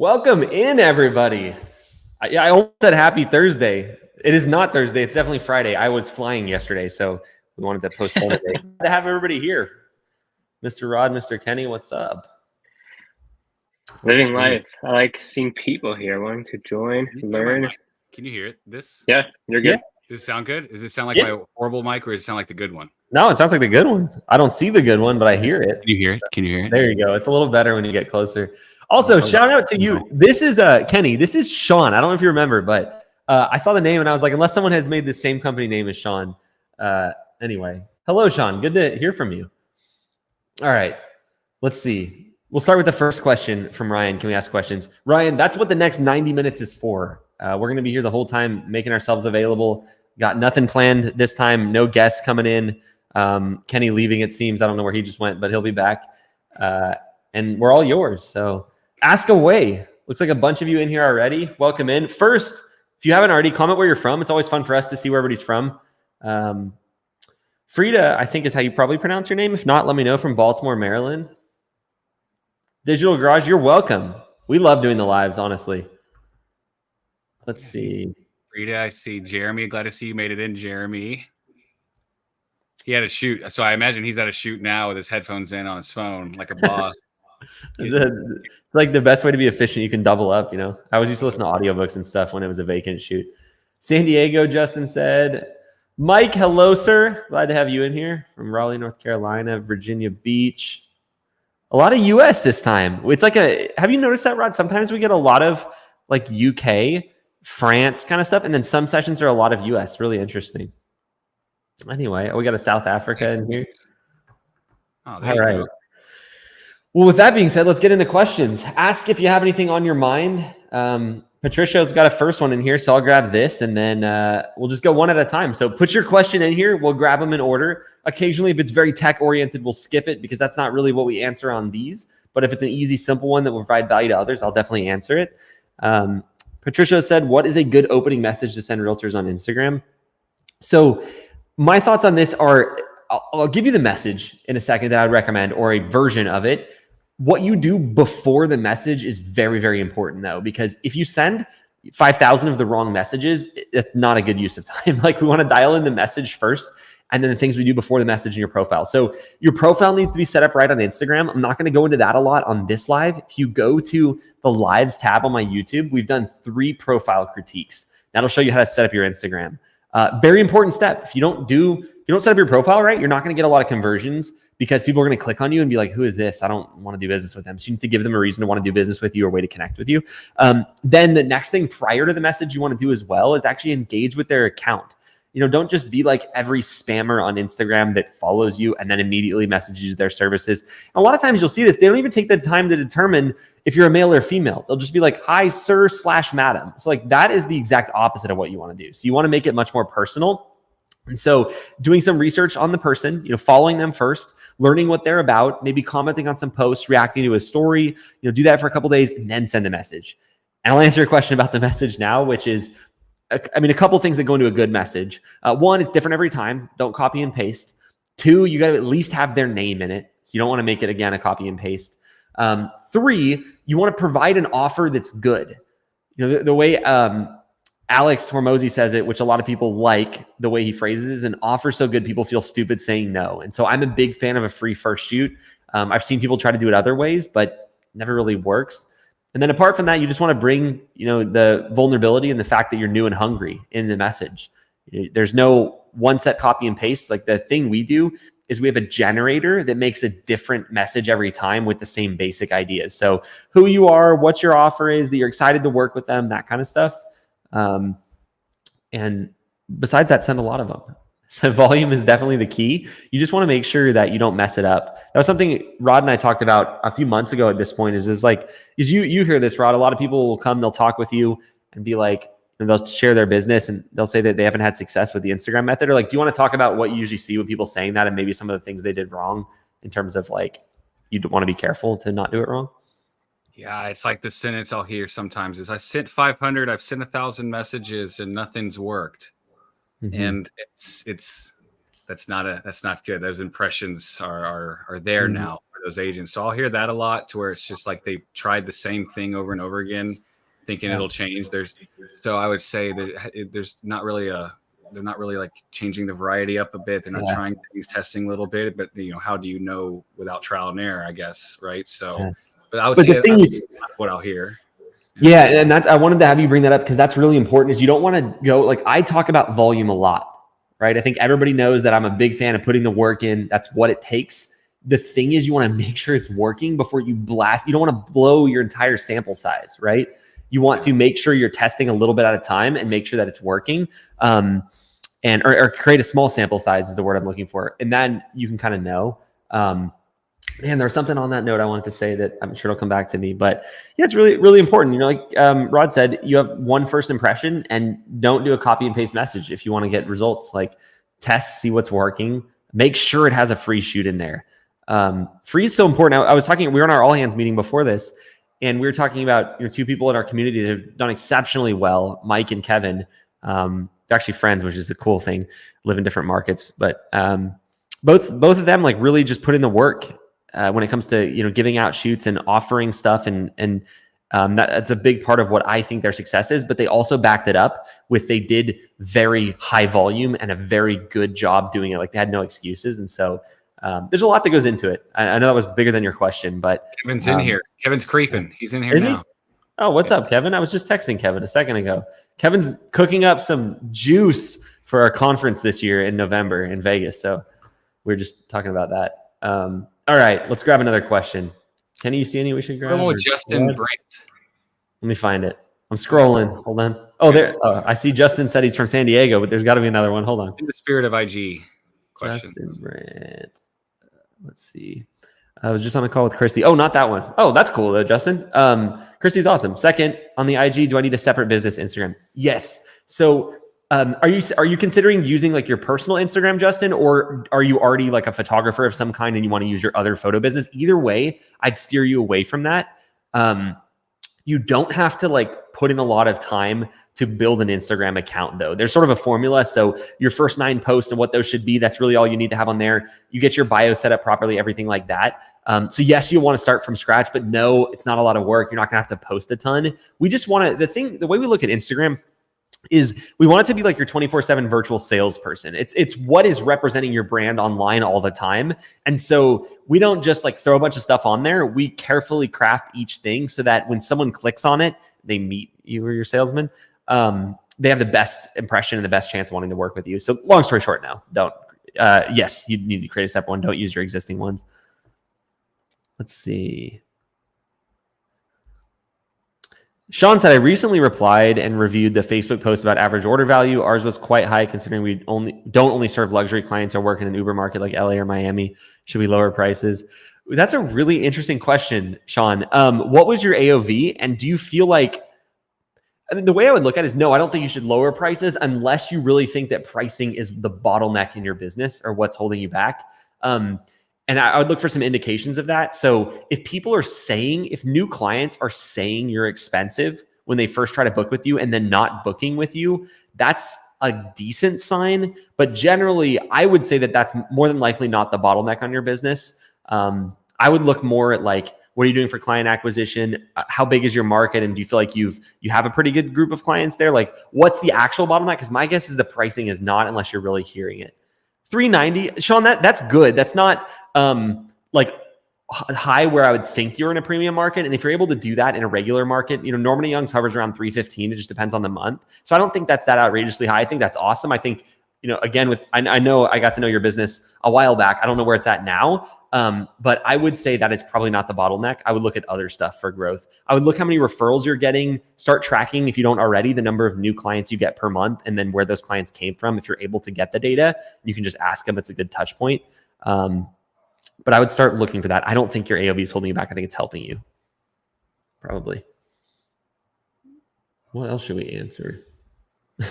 Welcome in, everybody. I almost said happy Thursday. It is not Thursday. It's definitely Friday. I was flying yesterday, so we wanted to postpone it. To have everybody here. Mr. Rod, Mr. Kenny, what's up? Living life. I like seeing people here wanting to join, learn. Can you hear it? This? Yeah, you're good. Does it sound good? Does it sound like my horrible mic, or does it sound like the good one? No, it sounds like the good one. I don't see the good one, but I hear it. Can you hear it? Can you hear it? There you go. It's a little better when you get closer. Also, shout out to you. This is Kenny. This is Sean. I don't know if you remember, but I saw the name and I was like, unless someone has made the same company name as Sean. Anyway, hello, Sean. Good to hear from you. All right, let's see. We'll start with the first question from Ryan. Can we ask questions? Ryan, that's what the next 90 minutes is for. We're going to be here the whole time, making ourselves available. Got nothing planned this time. No guests coming in. Kenny leaving, it seems. I don't know where he just went, but he'll be back. And we're all yours. So ask away. Looks like a bunch of you in here already. Welcome in. First, if you haven't already, comment where you're from. It's always fun for us to see where everybody's from. Frida, I think is how you probably pronounce your name. If not, let me know. From Baltimore, Maryland. Digital Garage, you're welcome. We love doing the lives, honestly. Let's see. Frida, I see Jeremy. Glad to see you made it in, Jeremy. He had a shoot. So I imagine he's at a shoot now with his headphones in on his phone like a boss. It's like the best way to be efficient. You can double up, you know. I was used to listen to audiobooks and stuff when it was a vacant shoot. San Diego, Justin said. Mike, hello, sir. Glad to have you in here. From Raleigh, North Carolina, Virginia Beach. A lot of US this time. It's like have you noticed that, Rod? Sometimes we get a lot of like UK, France kind of stuff, and then some sessions are a lot of US. Really interesting. Anyway, we got a South Africa in here. Oh, all right. Go. Well, with that being said, let's get into questions. Ask if you have anything on your mind. Patricia's got a first one in here, so I'll grab this, and then we'll just go one at a time. So put your question in here. We'll grab them in order. Occasionally, if it's very tech-oriented, we'll skip it because that's not really what we answer on these. But if it's an easy, simple one that will provide value to others, I'll definitely answer it. Patricia said, what is a good opening message to send realtors on Instagram? So my thoughts on this are, I'll give you the message in a second that I'd recommend, or a version of it. What you do before the message is very, very important, though, because if you send 5,000 of the wrong messages, that's not a good use of time. Like, we want to dial in the message first, and then the things we do before the message in your profile. So your profile needs to be set up right on Instagram. I'm not going to go into that a lot on this live. If you go to the lives tab on my YouTube, we've done 3 profile critiques. That'll show you how to set up your Instagram. Very important step. If you don't set up your profile right, you're not going to get a lot of conversions because people are going to click on you and be like, who is this? I don't want to do business with them. So you need to give them a reason to want to do business with you or a way to connect with you. Then the next thing prior to the message you want to do as well is actually engage with their account. You know, don't just be like every spammer on Instagram that follows you and then immediately messages their services. And a lot of times you'll see this. They don't even take the time to determine if you're a male or female. They'll just be like, hi, sir / madam. So like that is the exact opposite of what you want to do. So you want to make it much more personal. And so doing some research on the person, you know, following them first, learning what they're about, maybe commenting on some posts, reacting to a story, you know, do that for a couple of days and then send a message. And I'll answer your question about the message now, which is, a couple things that go into a good message. One, it's different every time. Don't copy and paste. 2, you got to at least have their name in it. So you don't want to make it, again, a copy and paste. 3, you want to provide an offer that's good. You know, the way Alex Hormozy says it, which a lot of people like the way he phrases it, is an offer so good people feel stupid saying no. And so I'm a big fan of a free first shoot. I've seen people try to do it other ways, but never really works. And then apart from that, you just want to bring, you know, the vulnerability and the fact that you're new and hungry in the message. There's no one set copy and paste. Like, the thing we do is we have a generator that makes a different message every time with the same basic ideas. So who you are, what your offer is, that you're excited to work with them, that kind of stuff. And besides that, send a lot of them. The volume is definitely the key. You just want to make sure that you don't mess it up. That was something Rod and I talked about a few months ago at this point. Is you hear this, Rod. A lot of people will come, they'll talk with you and be like, and they'll share their business and they'll say that they haven't had success with the Instagram method. Or like, do you want to talk about what you usually see with people saying that and maybe some of the things they did wrong in terms of like, you want to be careful to not do it wrong? Yeah, it's like the sentence I'll hear sometimes is, I sent 500, I've sent 1,000 messages and nothing's worked. Mm-hmm. And that's not good. Those impressions are there now for those agents. So I'll hear that a lot, to where it's just like they've tried the same thing over and over again, thinking it'll change. So I would say that there's not really they're not really like changing the variety up a bit. They're not trying things, testing a little bit, but how do you know without trial and error, I guess. Right. So, but I would say that's what I'll hear. Yeah. And I wanted to have you bring that up, because that's really important. Is you don't want to go, like, I talk about volume a lot, right? I think everybody knows that I'm a big fan of putting the work in. That's what it takes. The thing is, you want to make sure it's working before you blast. You don't want to blow your entire sample size, right? You want to make sure you're testing a little bit at a time and make sure that it's working. Or create a small sample size is the word I'm looking for. And then you can kind of know. Man, there was something on that note I wanted to say that I'm sure it'll come back to me. But yeah, it's really, really important. Like Rod said, you have one first impression, and don't do a copy and paste message if you want to get results. Like, test, see what's working. Make sure it has a free shoot in there. Free is so important. We were on our all hands meeting before this, and we were talking about two people in our community that have done exceptionally well, Mike and Kevin. They're actually friends, which is a cool thing. Live in different markets, but both of them like really just put in the work when it comes to giving out shoots and offering stuff, and that's a big part of what I think their success is. But they also backed it up with they did very high volume and a very good job doing it. Like, they had no excuses, and so there's a lot that goes into it. I know that was bigger than your question, but Kevin's in here. Kevin's creeping. He's in here now. He? Oh, what's up, Kevin? I was just texting Kevin a second ago. Kevin's cooking up some juice for our conference this year in November in Vegas. So we're just talking about that. All right, let's grab another question. Kenny, you see any we should grab? Oh, Justin Brent. Let me find it. I'm scrolling. Hold on. Oh, there. Oh, I see Justin said he's from San Diego, but there's got to be another one. Hold on. In the spirit of IG question. Justin Brent. Let's see. I was just on a call with Christy. Oh, not that one. Oh, that's cool though, Justin. Christy's awesome. Second, on the IG, do I need a separate business Instagram? Yes. So are you considering using like your personal Instagram, Justin, or are you already like a photographer of some kind and you want to use your other photo business? Either way, I'd steer you away from that. You don't have to like put in a lot of time to build an Instagram account though. There's sort of a formula. So your first 9 posts and what those should be, that's really all you need to have on there. You get your bio set up properly, everything like that. So yes, you want to start from scratch, but no, it's not a lot of work. You're not gonna have to post a ton. We just want to, the way we look at Instagram is we want it to be like your 24/7 virtual salesperson. It's what is representing your brand online all the time. And so we don't just like throw a bunch of stuff on there. We carefully craft each thing so that when someone clicks on it, they meet you or your salesman. They have the best impression and the best chance of wanting to work with you. So long story short, no, don't. Yes, you need to create a separate one. Don't use your existing ones. Let's see. Sean said, I recently replied and reviewed the Facebook post about average order value. Ours was quite high considering we don't only serve luxury clients or work in an Uber market like LA or Miami. Should we lower prices? That's a really interesting question, Sean. What was your AOV? And do you feel like, I mean, the way I would look at it is no, I don't think you should lower prices unless you really think that pricing is the bottleneck in your business or what's holding you back. And I would look for some indications of that. So if people are saying, if new clients are saying you're expensive when they first try to book with you and then not booking with you, that's a decent sign. But generally, I would say that that's more than likely not the bottleneck on your business. I would look more at like, what are you doing for client acquisition? How big is your market? And do you feel like you have a pretty good group of clients there? Like, what's the actual bottleneck? Because my guess is the pricing is not, unless you're really hearing it. $390, Sean, that's good. That's not like high where I would think you're in a premium market. And if you're able to do that in a regular market, Norman & Young's hovers around 315. It just depends on the month. So I don't think that's that outrageously high. I think that's awesome. I think, again, I know I got to know your business a while back. I don't know where it's at now. But I would say that it's probably not the bottleneck. I would look at other stuff for growth. I would look how many referrals you're getting, start tracking, if you don't already, the number of new clients you get per month, and then where those clients came from. If you're able to get the data, you can just ask them. It's a good touch point. But I would start looking for that. I don't think your AOV is holding you back. I think it's helping you. Probably. What else should we answer?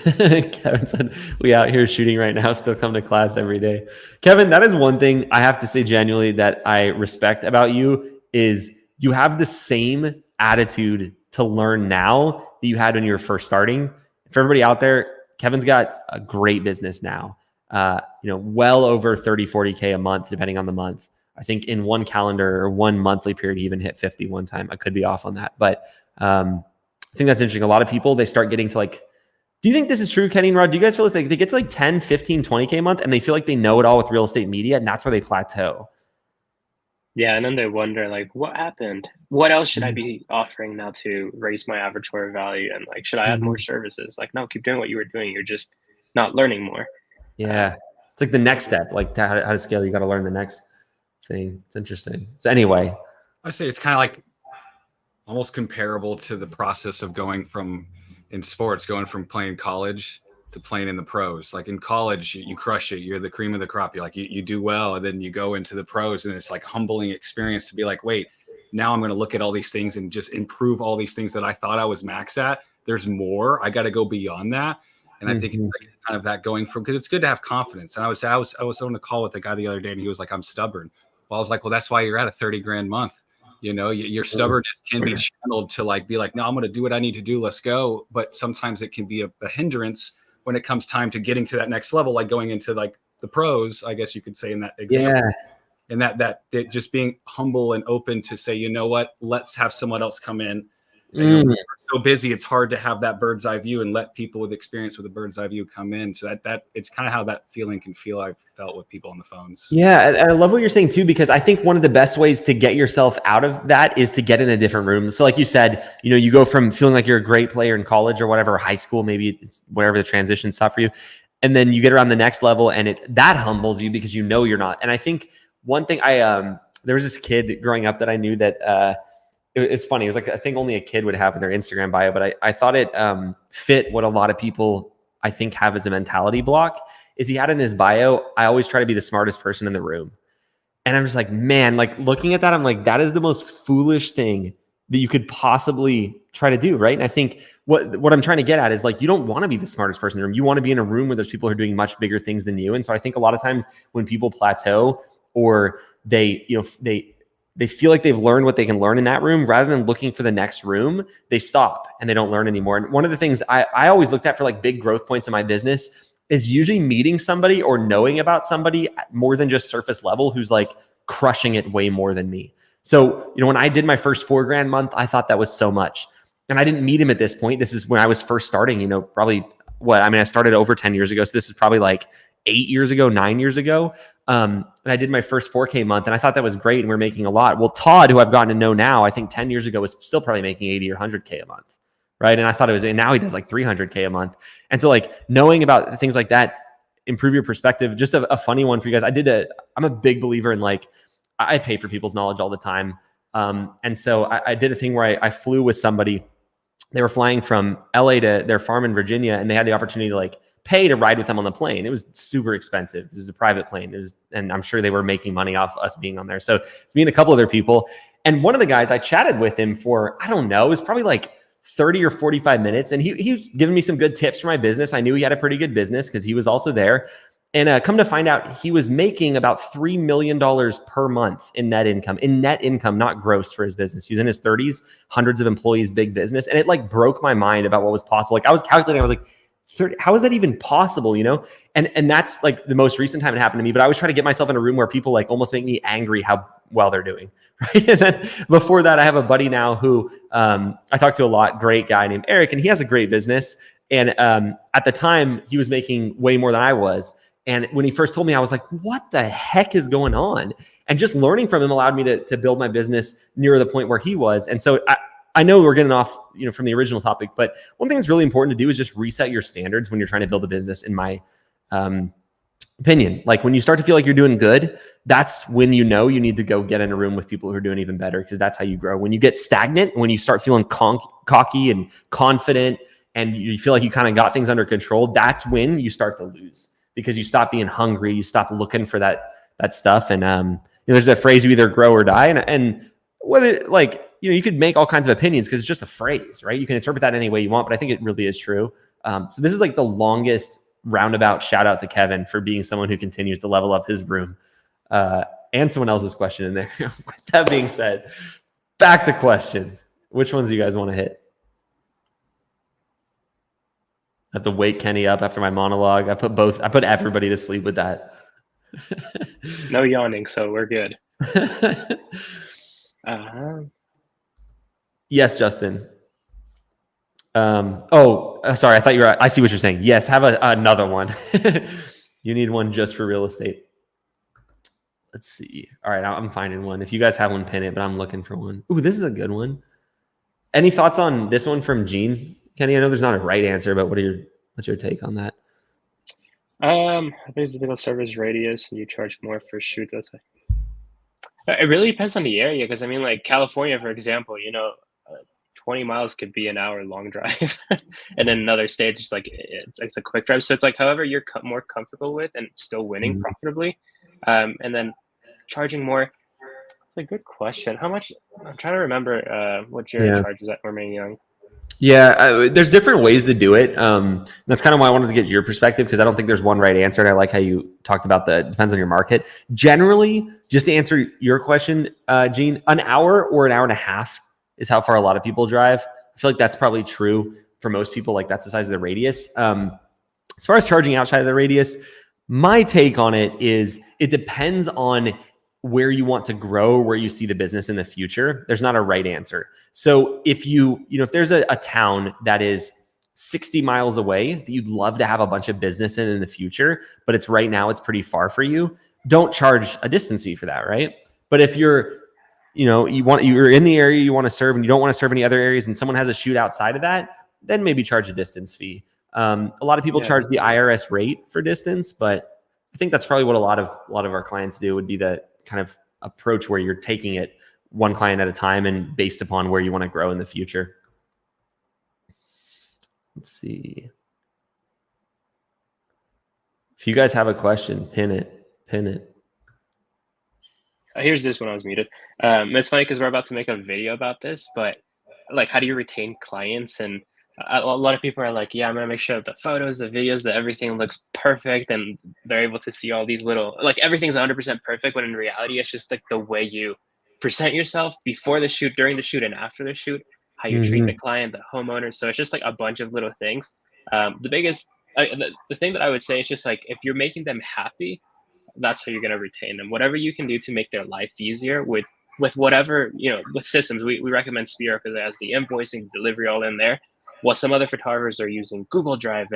Kevin said, we out here shooting right now, still come to class every day. Kevin, that is one thing I have to say genuinely that I respect about you is you have the same attitude to learn now that you had when you were first starting. For everybody out there, Kevin's got a great business now. Well over 30, 40K a month, depending on the month. I think in one calendar or one monthly period, he even hit 50 one time. I could be off on that, but I think that's interesting. A lot of people, they start getting to like, do you think this is true, Kenny and Rod? Do you guys feel like they get to like 10, 15, 20K a month and they feel like they know it all with real estate media, and that's where they plateau? Yeah, and then they wonder like, what happened? What else should I be offering now to raise my average order value? And like, should I add more services? Like, no, keep doing what you were doing. You're just not learning more. Yeah. It's like the next step, like how to scale. You got to learn the next thing. It's interesting. So anyway, I say it's kind of like almost comparable to the process of going from in sports, going from playing college to playing in the pros. Like in college, you crush it. You're the cream of the crop. You're like, you do well. And then you go into the pros, and it's like humbling experience to be like, wait, now I'm going to look at all these things and just improve all these things that I thought I was max at. There's more. I got to go beyond that. And I think it's like kind of that going from, because it's good to have confidence. And I was on a call with a guy the other day, and he was like, I'm stubborn. Well, I was like, well, that's why you're at a 30 grand month. You know, your stubbornness can be channeled to like, be like, no, I'm going to do what I need to do. Let's go. But sometimes it can be a hindrance when it comes time to getting to that next level, like going into like the pros, I guess you could say in that example. yeah. And that just being humble and open to say, you know what, let's have someone else come in. You know, we're so busy, it's hard to have that bird's eye view and let people with experience with a bird's eye view come in. So that it's kind of how that feeling can feel. I've felt with people on the phones. Yeah. And I love what you're saying too, because I think one of the best ways to get yourself out of that is to get in a different room. So like you said, you know, you go from feeling like you're a great player in college or whatever, high school, maybe it's whatever the transition's tough for you. And then you get around the next level and that humbles you because you know you're not. And I think one thing there was this kid growing up that I knew that, it's funny. It was like, I think only a kid would have in their Instagram bio, but I thought it fit what a lot of people I think have as a mentality block. Is he had in his bio, I always try to be the smartest person in the room. And I'm just like, man, like looking at that, I'm like, that is the most foolish thing that you could possibly try to do, right? And I think what I'm trying to get at is like, you don't want to be the smartest person in the room. You want to be in a room where there's people who are doing much bigger things than you. And so I think a lot of times when people plateau or they feel like they've learned what they can learn in that room, rather than looking for the next room, they stop and they don't learn anymore. And one of the things I always looked at for like big growth points in my business is usually meeting somebody or knowing about somebody more than just surface level who's like crushing it way more than me. So, you know, when I did my first $4 grand month, I thought that was so much. And I didn't meet him at this point. This is when I was first starting, you know, probably I started over 10 years ago. So this is probably like 8 years ago, 9 years ago. And I did my first 4K month and I thought that was great and we're making a lot. Well, Todd, who I've gotten to know now, I think 10 years ago was still probably making 80 or 100K a month. Right. And I thought it was, and now he does like 300K a month. And so like knowing about things like that, improve your perspective. Just a funny one for you guys. I'm a big believer in like, I pay for people's knowledge all the time. And so I did a thing where I flew with somebody. They were flying from LA to their farm in Virginia and they had the opportunity to like pay to ride with them on the plane. It was super expensive. It was a private plane. And I'm sure they were making money off us being on there. So it's me and a couple other people. And one of the guys, I chatted with him for, I don't know, it was probably like 30 or 45 minutes. And he was giving me some good tips for my business. I knew he had a pretty good business because he was also there. And come to find out, he was making about $3 million per month in net income, not gross, for his business. He was in his 30s, hundreds of employees, big business. And it like broke my mind about what was possible. Like I was calculating, I was like, how is that even possible? You know? And that's like the most recent time it happened to me, but I always try to get myself in a room where people like almost make me angry how well they're doing. Right. And then before that, I have a buddy now who I talk to a lot, great guy named Eric, and he has a great business. And at the time he was making way more than I was. And when he first told me, I was like, what the heck is going on? And just learning from him allowed me to build my business near the point where he was. And so I know we're getting off, you know, from the original topic, but one thing that's really important to do is just reset your standards when you're trying to build a business, in my opinion. Like when you start to feel like you're doing good, that's when you know you need to go get in a room with people who are doing even better, because that's how you grow. When you get stagnant, when you start feeling cocky and confident and you feel like you kind of got things under control, that's when you start to lose, because you stop being hungry, you stop looking for that stuff. And you know, there's a phrase, you either grow or die. And whether like, you know, you could make all kinds of opinions because it's just a phrase, right? You can interpret that any way you want, but I think it really is true. So this is like the longest roundabout shout out to Kevin for being someone who continues to level up his room. And someone else's question in there. With that being said, back to questions. Which ones do you guys want to hit? I have to wake Kenny up after my monologue. I put everybody to sleep with that. No yawning, so we're good. Uh, Yes, Justin. Sorry. I thought you were. I see what you're saying. Yes, have another one. You need one just for real estate. Let's see. All right, I'm finding one. If you guys have one, pin it. But I'm looking for one. Ooh, this is a good one. Any thoughts on this one from Gene? Kenny, I know there's not a right answer, but what's your take on that? I think it's a typical service radius, and you charge more for shoot. It really depends on the area, because I mean, like California, for example, 20 miles could be an hour long drive, and then another states just like it's a quick drive. So it's like however you're more comfortable with and still winning profitably, and then charging more. It's a good question. How much? I'm trying to remember what your charges at Remain Young. Yeah, there's different ways to do it. That's kind of why I wanted to get your perspective, because I don't think there's one right answer. And I like how you talked about depends on your market. Generally, just to answer your question, Gene, an hour or an hour and a half is how far a lot of people drive. I feel like that's probably true for most people. Like that's the size of the radius. As far as charging outside of the radius, my take on it is it depends on where you want to grow, where you see the business in the future. There's not a right answer. So if if there's a town that is 60 miles away that you'd love to have a bunch of business in the future, but it's right now it's pretty far for you, don't charge a distance fee for that, right? But if you're in the area you want to serve and you don't want to serve any other areas and someone has a shoot outside of that, then maybe charge a distance fee. A lot of people charge the IRS rate for distance, but I think that's probably what a lot of our clients do, would be the kind of approach where you're taking it one client at a time and based upon where you want to grow in the future. Let's see. If you guys have a question, pin it. Here's this when I was muted. It's funny because we're about to make a video about this, but like, how do you retain clients? And a lot of people are like, yeah, I'm gonna make sure that the photos, the videos, that everything looks perfect, and they're able to see all these little, like everything's 100% perfect, when in reality, it's just like the way you present yourself before the shoot, during the shoot, and after the shoot, how you treat the client, the homeowner. So it's just like a bunch of little things. The thing that I would say is just like, if you're making them happy, that's how you're going to retain them. Whatever you can do to make their life easier with whatever, with systems, we recommend Spiro because it has the invoicing, delivery all in there. While some other photographers are using Google Drive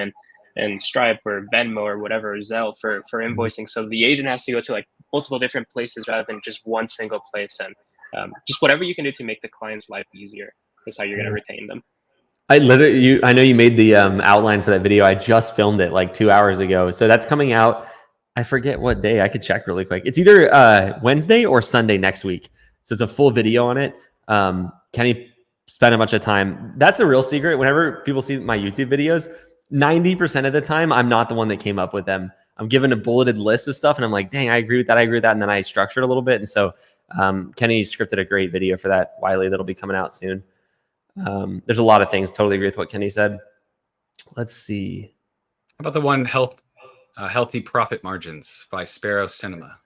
and Stripe or Venmo or whatever, Zelle for invoicing. So the agent has to go to like multiple different places rather than just one single place. And just whatever you can do to make the client's life easier is how you're going to retain them. I know you made the outline for that video. I just filmed it like 2 hours ago. So that's coming out. I forget what day. I could check really quick. It's either Wednesday or Sunday next week. So it's a full video on it. Kenny spent a bunch of time. That's the real secret. Whenever people see my YouTube videos, 90% of the time, I'm not the one that came up with them. I'm given a bulleted list of stuff and I'm like, dang, I agree with that. And then I structured a little bit. And so Kenny scripted a great video for that, Wiley, that'll be coming out soon. There's a lot of things. Totally agree with what Kenny said. Let's see. How about the one Healthy Profit Margins by Sparrow Cinema?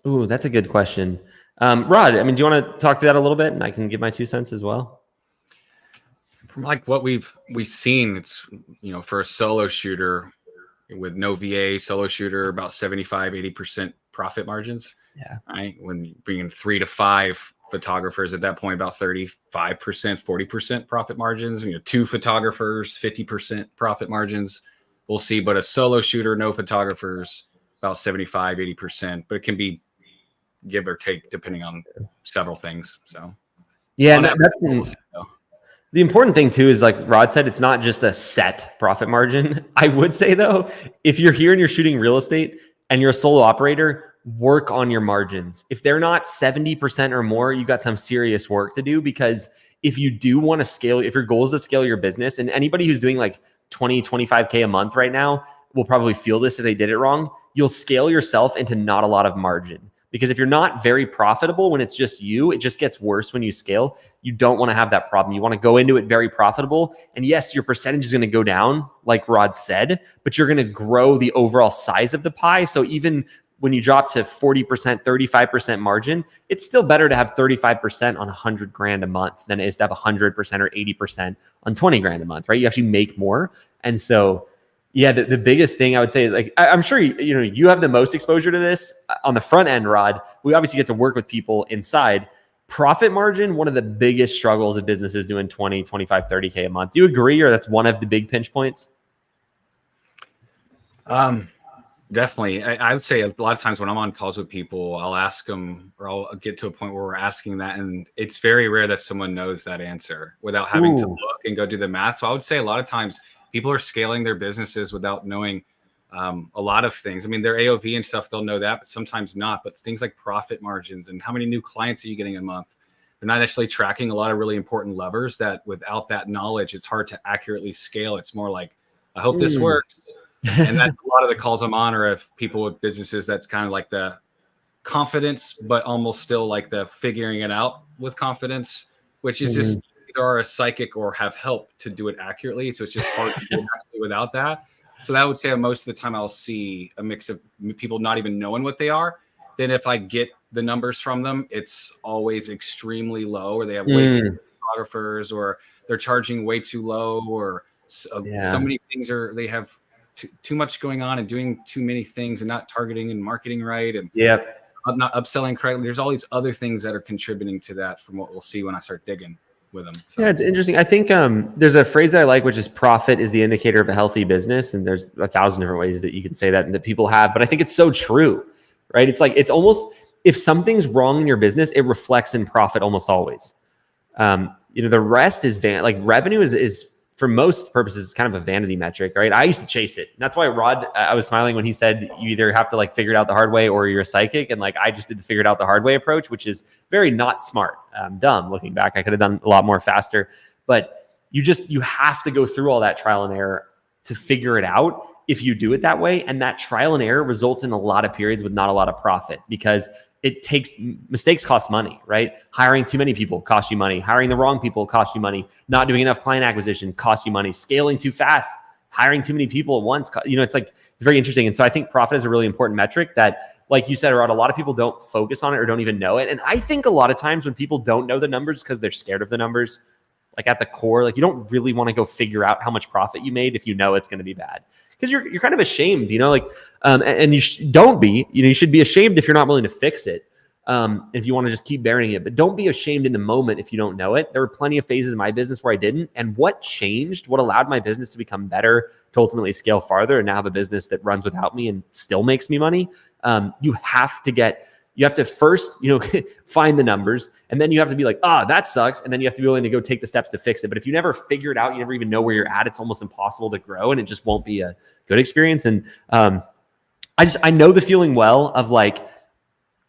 Ooh, that's a good question. Rod, do you want to talk to that a little bit, and I can give my 2 cents as well? From like what we've seen, it's for a solo shooter with no VA, solo shooter about 75-80% profit margins. Yeah. Right. When you bring in 3 to 5 photographers at that point, about 35%, 40% profit margins. 2 photographers, 50% profit margins. We'll see. But a solo shooter, no photographers, about 75-80%. But it can be give or take depending on several things. So yeah, that's the important thing too is, like Rod said, it's not just a set profit margin. I would say though, if you're here and you're shooting real estate and you're a solo operator, work on your margins. If they're not 70% or more, you got some serious work to do, because if you do want to scale, if your goal is to scale your business, and anybody who's doing like 20, 25K a month right now will probably feel this if they did it wrong, you'll scale yourself into not a lot of margin. Because if you're not very profitable when it's just you, it just gets worse when you scale. You don't want to have that problem. You want to go into it very profitable. And yes, your percentage is going to go down, like Rod said, but you're going to grow the overall size of the pie. So even when you drop to 40%, 35% margin, it's still better to have 35% on 100 grand a month than it is to have 100% or 80% on 20 grand a month, right? You actually make more. And so Yeah, the biggest thing I would say is like, I'm sure you have the most exposure to this on the front end, Rod. We obviously get to work with people inside. Profit margin, one of the biggest struggles of businesses doing 20, 25, 30K a month. Do you agree, or that's one of the big pinch points? Definitely. I would say a lot of times when I'm on calls with people, I'll ask them, or I'll get to a point where we're asking that, and it's very rare that someone knows that answer without having to look and go do the math. So I would say a lot of times people are scaling their businesses without knowing a lot of things. I mean, their AOV and stuff, they'll know that, but sometimes not. But things like profit margins and how many new clients are you getting a month? They're not actually tracking a lot of really important levers that without that knowledge, it's hard to accurately scale. It's more like, I hope this works. And that's a lot of the calls I'm on, or if people with businesses, that's kind of like the confidence, but almost still like the figuring it out with confidence, which is just either are a psychic or have help to do it accurately. So it's just hard to do without that. So that would say most of the time I'll see a mix of people not even knowing what they are. Then if I get the numbers from them, it's always extremely low, or they have way too many photographers, or they're charging way too low, or so many things they have too much going on and doing too many things and not targeting and marketing right, and not upselling correctly. There's all these other things that are contributing to that from what we'll see when I start digging with them. So. Yeah, it's interesting. I think there's a phrase that I like, which is profit is the indicator of a healthy business. And there's 1,000 different ways that you can say that and that people have, but I think it's so true, right? It's like, it's almost, if something's wrong in your business, it reflects in profit almost always. The rest is like revenue is for most purposes, kind of a vanity metric, right? I used to chase it. And that's why Rod, I was smiling when he said you either have to like figure it out the hard way or you're a psychic. And like, I just did the figure it out the hard way approach, which is very not smart. Dumb looking back. I could have done a lot more faster, but you have to go through all that trial and error to figure it out if you do it that way. And that trial and error results in a lot of periods with not a lot of profit, because mistakes cost money, right? Hiring too many people costs you money. Hiring the wrong people costs you money. Not doing enough client acquisition costs you money. Scaling too fast, hiring too many people at once, it's very interesting. And so I think profit is a really important metric that, like you said, Rod, a lot of people don't focus on it or don't even know it. And I think a lot of times when people don't know the numbers because they're scared of the numbers, like at the core, like you don't really want to go figure out how much profit you made if you know it's going to be bad, because you're kind of ashamed, and you don't be, you should be ashamed if you're not willing to fix it. If you want to just keep burying it, but don't be ashamed in the moment if you don't know it. There were plenty of phases in my business where I didn't. And what allowed my business to become better, to ultimately scale farther and now have a business that runs without me and still makes me money. You have to first, find the numbers, and then you have to be like, that sucks. And then you have to be willing to go take the steps to fix it. But if you never figure it out, you never even know where you're at, it's almost impossible to grow, and it just won't be a good experience. And I know the feeling well of like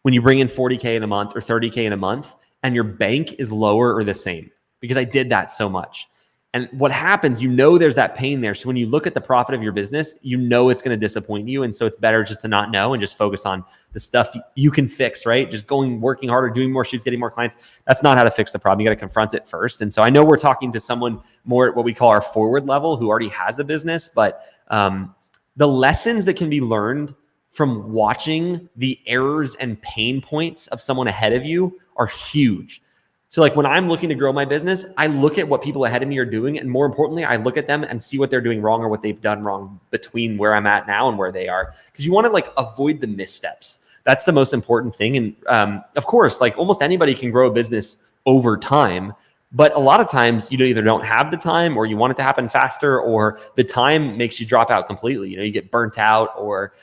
when you bring in 40K in a month or 30K in a month and your bank is lower or the same, because I did that so much. And what happens, there's that pain there. So when you look at the profit of your business, it's going to disappoint you. And so it's better just to not know and just focus on the stuff you can fix, right? Just working harder, doing more shoots, getting more clients. That's not how to fix the problem. You got to confront it first. And so I know we're talking to someone more at what we call our forward level who already has a business, but the lessons that can be learned from watching the errors and pain points of someone ahead of you are huge. So like when I'm looking to grow my business, I look at what people ahead of me are doing. And more importantly, I look at them and see what they're doing wrong or what they've done wrong between where I'm at now and where they are. Because you want to like avoid the missteps. That's the most important thing. And of course, like almost anybody can grow a business over time. But a lot of times you either don't have the time, or you want it to happen faster, or the time makes you drop out completely. You get burnt out, or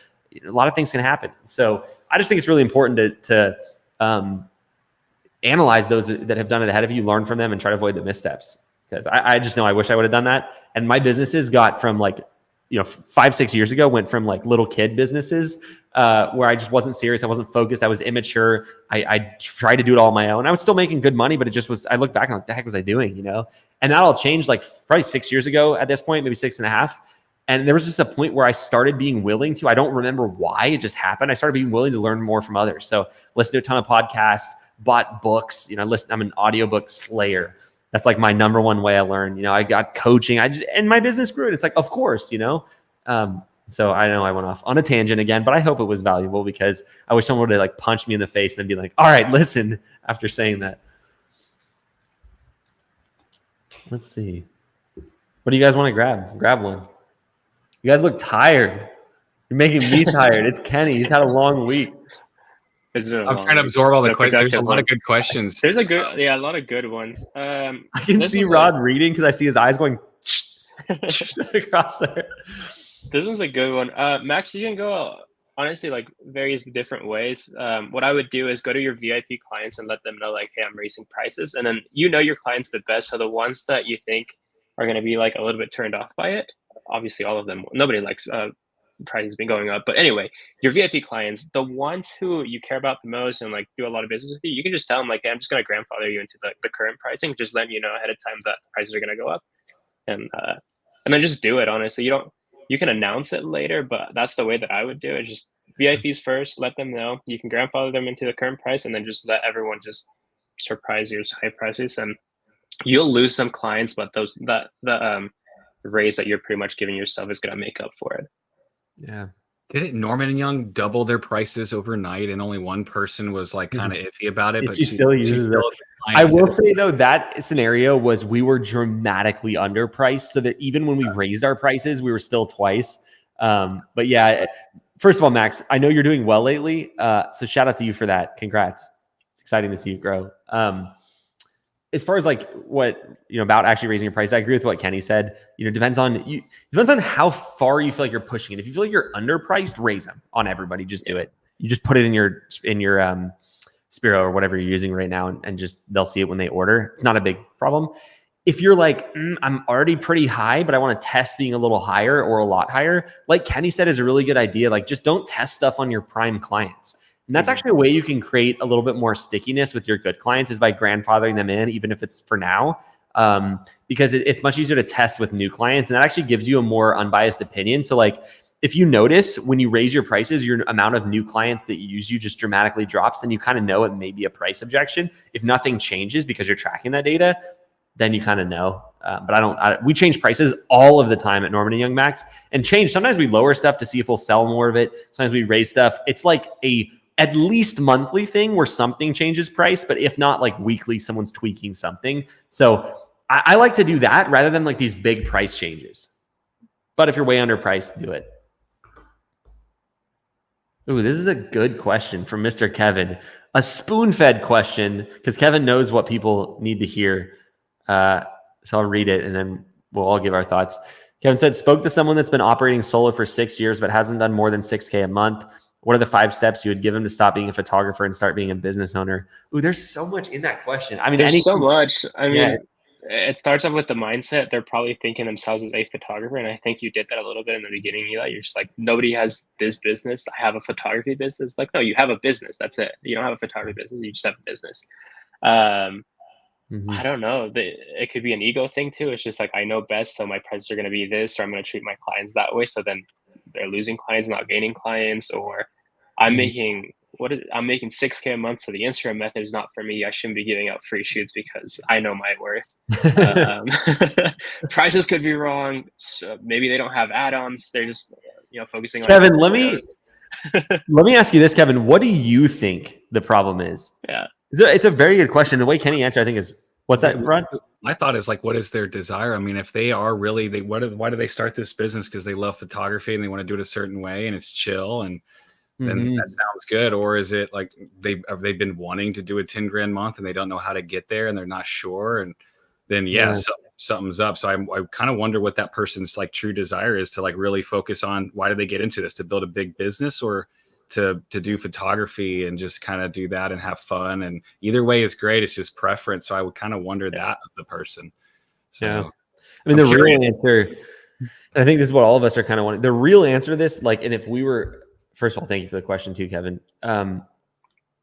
a lot of things can happen. So I just think it's really important to analyze those that have done it ahead of you, learn from them, and try to avoid the missteps. Because I just know I wish I would have done that. And my businesses got from 5-6 years ago, went from like little kid businesses where I just wasn't serious. I wasn't focused. I was immature. I tried to do it all on my own. I was still making good money, but it just was, I look back and like, what the heck was I doing? And that all changed like probably 6 years ago at this point, maybe 6.5. And there was just a point where I started being willing to, I don't remember why, it just happened. I started being willing to learn more from others. So listen to a ton of podcasts, bought books, I'm an audiobook slayer. That's like my number one way I learn. I got coaching. And my business grew. And it's like, of course, So I know I went off on a tangent again, but I hope it was valuable, because I wish someone would have like punched me in the face and then be like, all right, listen, after saying that. Let's see. What do you guys want to grab? Grab one. You guys look tired. You're making me tired. It's Kenny. He's had a long week. It's been I'm trying to absorb all the questions. There's a productive lot one. of good questions. There's a lot of good ones. I can see Rod reading because I see his eyes going across there. This one's a good one. Max, you can go honestly like various different ways. What I would do is go to your VIP clients and let them know like, hey, I'm raising prices. And then you know your clients the best. So the ones that you think are going to be like a little bit turned off by it, obviously all of them, nobody likes prices been going up. But anyway, your VIP clients, the ones who you care about the most and like do a lot of business with you, you can just tell them like, hey, I'm just going to grandfather you into the current pricing, just letting you know ahead of time that the prices are going to go up. And then just do it. Honestly, you can announce it later, but that's the way that I would do it. Just VIPs first, let them know. You can grandfather them into the current price, and then just let everyone just surprise you with high prices, and you'll lose some clients, but the raise that you're pretty much giving yourself is going to make up for it. Yeah. Didn't Norman and Young double their prices overnight, and only one person was like kind of iffy about it? But she still uses it. I will say though, that scenario was we were dramatically underpriced, so that even when we raised our prices, we were still twice. But yeah, first of all, Max, I know you're doing well lately, so shout out to you for that. Congrats! It's exciting to see you grow. As far as like what about actually raising your price, I agree with what Kenny said. Depends on how far you feel like you're pushing it. If you feel like you're underpriced, raise them on everybody. Just do it. You just put it in your Spiro or whatever you're using right now, and just they'll see it when they order. It's not a big problem. If you're like, I'm already pretty high, but I want to test being a little higher or a lot higher, like Kenny said, is a really good idea. Like just don't test stuff on your prime clients. And that's actually a way you can create a little bit more stickiness with your good clients, is by grandfathering them in, even if it's for now, because it's much easier to test with new clients. And that actually gives you a more unbiased opinion. So like, if you notice when you raise your prices, your amount of new clients that use you just dramatically drops, then you kind of know it may be a price objection. If nothing changes because you're tracking that data, then you kind of know. But we change prices all of the time at Norman and Young, Max, and sometimes we lower stuff to see if we'll sell more of it. Sometimes we raise stuff. It's like at least monthly thing where something changes price, but if not like weekly, someone's tweaking something. So I like to do that rather than like these big price changes. But if you're way underpriced, do it. Ooh, this is a good question from Mr. Kevin. A spoon-fed question, because Kevin knows what people need to hear. So I'll read it and then we'll all give our thoughts. Kevin said, spoke to someone that's been operating solo for 6 years, but hasn't done more than $6K a month. What are the 5 steps you would give him to stop being a photographer and start being a business owner? Ooh, there's so much in that question. I mean, there's so much. I mean, yeah. It starts off with the mindset. They're probably thinking themselves as a photographer. And I think you did that a little bit in the beginning, Eli. You're just like, nobody has this business. I have a photography business. Like, no, you have a business. That's it. You don't have a photography business. You just have a business. I don't know. It could be an ego thing too. It's just like, I know best. So my prices are going to be this, or I'm going to treat my clients that way. So then they're losing clients, not gaining clients, or I'm making 6K a month. So the Instagram method is not for me. I shouldn't be giving out free shoots because I know my worth. Prices could be wrong. So maybe they don't have add-ons. They're just, focusing on Kevin. Let me ask you this, Kevin. What do you think the problem is? Yeah, it's a very good question. The way Kenny answered, I think, is what's that in front? My thought is like, what is their desire? I mean, if they are really, why do they start this business? Because they love photography and they want to do it a certain way and it's chill and then that sounds good. Or is it like they've been wanting to do a 10 grand month and they don't know how to get there and they're not sure? And then something's up. So I kind of wonder what that person's like true desire is, to like really focus on why did they get into this, to build a big business or to do photography and just kind of do that and have fun. And either way is great. It's just preference. So I would kind of wonder that of the person. So I mean, the real answer, I think this is what all of us are kind of wanting. The real answer to this, like, and if we were, first of all, thank you for the question too, Kevin.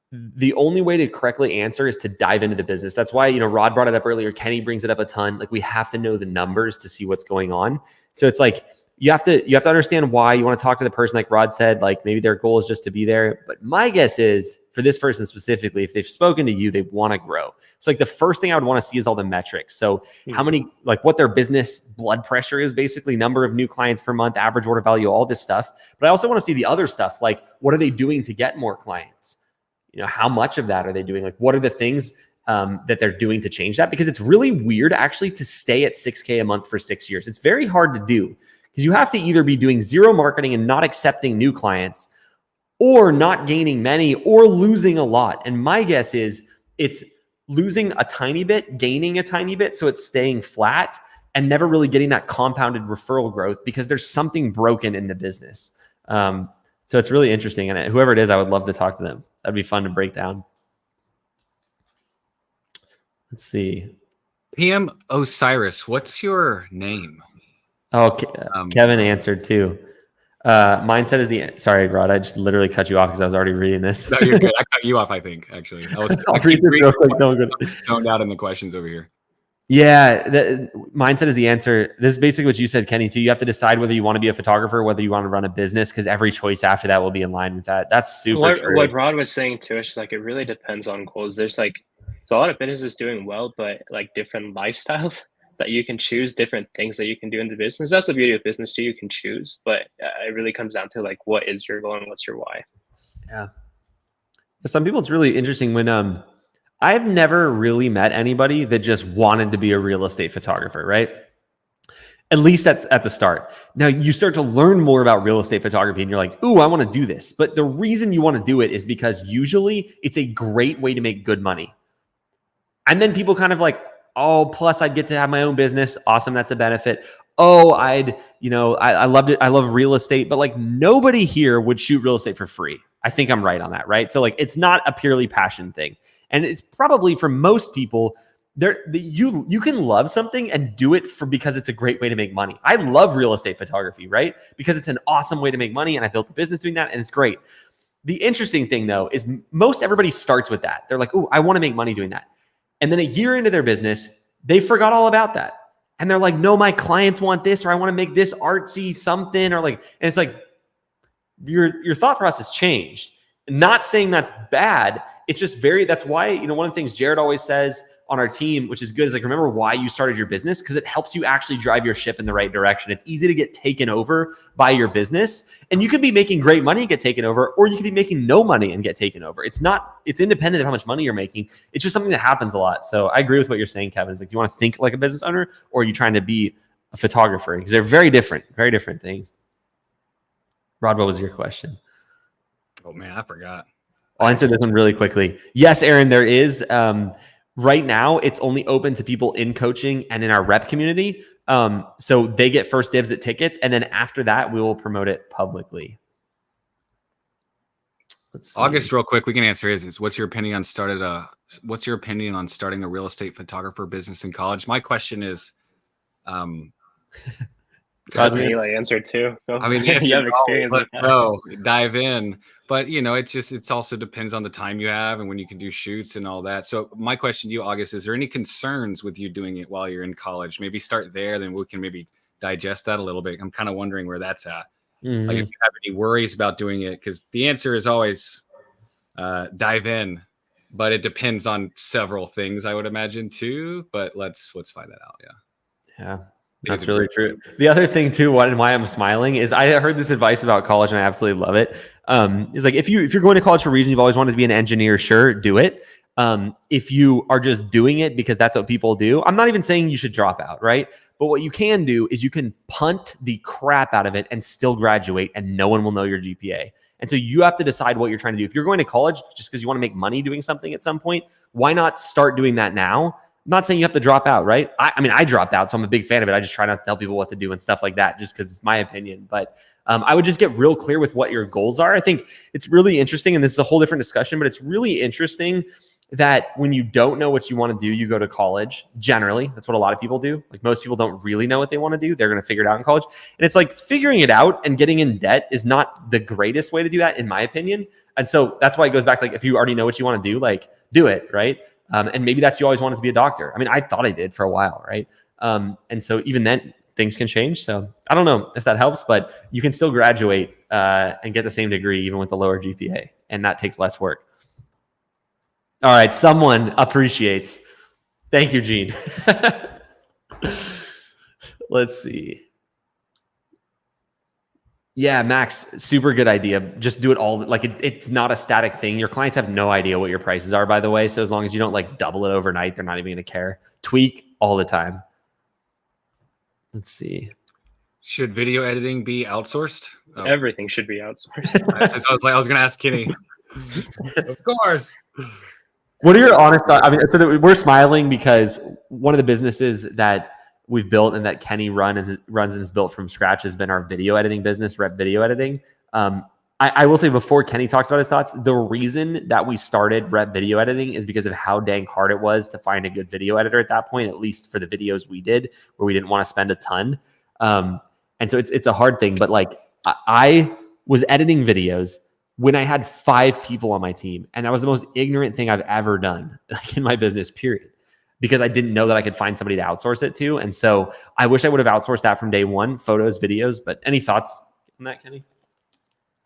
The only way to correctly answer is to dive into the business. That's why, Rod brought it up earlier. Kenny brings it up a ton. Like, we have to know the numbers to see what's going on. So it's like, you have to understand why you want to talk to the person. Like Rod said, like maybe their goal is just to be there. But my guess is for this person specifically, if they've spoken to you, they want to grow. So like the first thing I would want to see is all the metrics. So how many, like what their business blood pressure is, basically number of new clients per month, average order value, all this stuff. But I also want to see the other stuff. Like, what are they doing to get more clients? How much of that are they doing? Like, what are the things that they're doing to change that? Because it's really weird actually to stay at 6K a month for 6 years. It's very hard to do. because you have to either be doing zero marketing and not accepting new clients, or not gaining many, or losing a lot. And my guess is it's losing a tiny bit, gaining a tiny bit, so it's staying flat and never really getting that compounded referral growth because there's something broken in the business. So it's really interesting. And whoever it is, I would love to talk to them. That'd be fun to break down. Let's see. PM Osiris, what's your name? Oh, Kevin answered too. Mindset is the, sorry, Rod, I just literally cut you off because I was already reading this. No, you're good. I cut you off, I think, actually. I'll read this real quick. No, good. Zoned out in the questions over here. Yeah, mindset is the answer. This is basically what you said, Kenny, too. You have to decide whether you want to be a photographer, whether you want to run a business, because every choice after that will be in line with that. That's super true. What Rod was saying too, is like, it really depends on goals. There's like, so a lot of businesses doing well, but like different lifestyles that you can choose, different things that you can do in the business. That's the beauty of business too. You can choose, but it really comes down to like, what is your goal and what's your why? Yeah. For some people, it's really interesting when, I've never really met anybody that just wanted to be a real estate photographer, right? At least that's at the start. Now you start to learn more about real estate photography and you're like, ooh, I want to do this. But the reason you want to do it is because usually it's a great way to make good money. And then people kind of like, oh, plus I'd get to have my own business. Awesome. That's a benefit. Oh, I loved it. I love real estate, but like nobody here would shoot real estate for free. I think I'm right on that, right? So like, it's not a purely passion thing. And it's probably for most people, you can love something and do it because it's a great way to make money. I love real estate photography, right? Because it's an awesome way to make money, and I built a business doing that, and it's great. The interesting thing though is most everybody starts with that. They're like, "Ooh, I want to make money doing that," and then a year into their business, they forgot all about that, and they're like, "No, my clients want this, or I want to make this artsy something," or like, and it's like your thought process changed. Not saying that's bad. It's just that's why, one of the things Jared always says on our team, which is good, is like, remember why you started your business, because it helps you actually drive your ship in the right direction. It's easy to get taken over by your business, and you could be making great money and get taken over, or you could be making no money and get taken over. It's independent of how much money you're making. It's just something that happens a lot. So I agree with what you're saying, Kevin. It's like, do you want to think like a business owner, or are you trying to be a photographer? Because they're very different things. Rod, what was your question? Oh man, I forgot. I'll answer this one really quickly. Yes, Aaron, there is. Right now, it's only open to people in coaching and in our rep community. So they get first dibs at tickets. And then after that, we will promote it publicly. Let's see. August, real quick, we can answer is what's your opinion on starting a real estate photographer business in college? My question is, Eli answered too. I mean, you have experience with that. No, dive in. But it also depends on the time you have and when you can do shoots and all that. So my question to you, August, is there any concerns with you doing it while you're in college? Maybe start there, then we can maybe digest that a little bit. I'm kind of wondering where that's at. Mm-hmm. Like if you have any worries about doing it, because the answer is always dive in, but it depends on several things, I would imagine too. But let's find that out. Yeah. That's really true. The other thing too, and why I'm smiling is I heard this advice about college and I absolutely love it. It's like, if you're going to college for a reason, you've always wanted to be an engineer, sure, do it. If you are just doing it because that's what people do, I'm not even saying you should drop out, right? But what you can do is you can punt the crap out of it and still graduate, and no one will know your GPA. And so you have to decide what you're trying to do. If you're going to college just because you want to make money doing something at some point, why not start doing that now? I'm not saying you have to drop out, right? I mean, I dropped out, so I'm a big fan of it. I just try not to tell people what to do and stuff like that, just because it's my opinion. But I would just get real clear with what your goals are. I think it's really interesting, and this is a whole different discussion, but it's really interesting that when you don't know what you want to do, you go to college. Generally, that's what a lot of people do. Like, most people don't really know what they want to do. They're going to figure it out in college. And it's like, figuring it out and getting in debt is not the greatest way to do that, in my opinion. And so that's why it goes back to, like, if you already know what you want to do, like, do it, right? And maybe that's, you always wanted to be a doctor. I mean, I thought I did for a while, right? And so even then, things can change. So I don't know if that helps, but you can still graduate and get the same degree even with the lower GPA, and that takes less work. All right, someone appreciates. Thank you, Gene. Let's see. Yeah, Max, super good idea. Just do it all. Like, it's not a static thing. Your clients have no idea what your prices are, by the way. So as long as you don't like double it overnight, they're not even going to care. Tweak all the time. Let's see. Should video editing be outsourced? Oh, Everything should be outsourced. I was going to ask Kenny. Of course. What are your honest thoughts? I mean, so that we're smiling because one of the businesses that we've built and that Kenny runs and has built from scratch has been our video editing business, REPP Video Editing. I will say before Kenny talks about his thoughts, the reason that we started REPP Video Editing is because of how dang hard it was to find a good video editor at that point, at least for the videos we did, where we didn't want to spend a ton. And so it's a hard thing, but like I was editing videos when I had 5 people on my team, and that was the most ignorant thing I've ever done, like in my business, period, because I didn't know that I could find somebody to outsource it to. And so I wish I would have outsourced that from day one, photos, videos. But any thoughts on that, Kenny?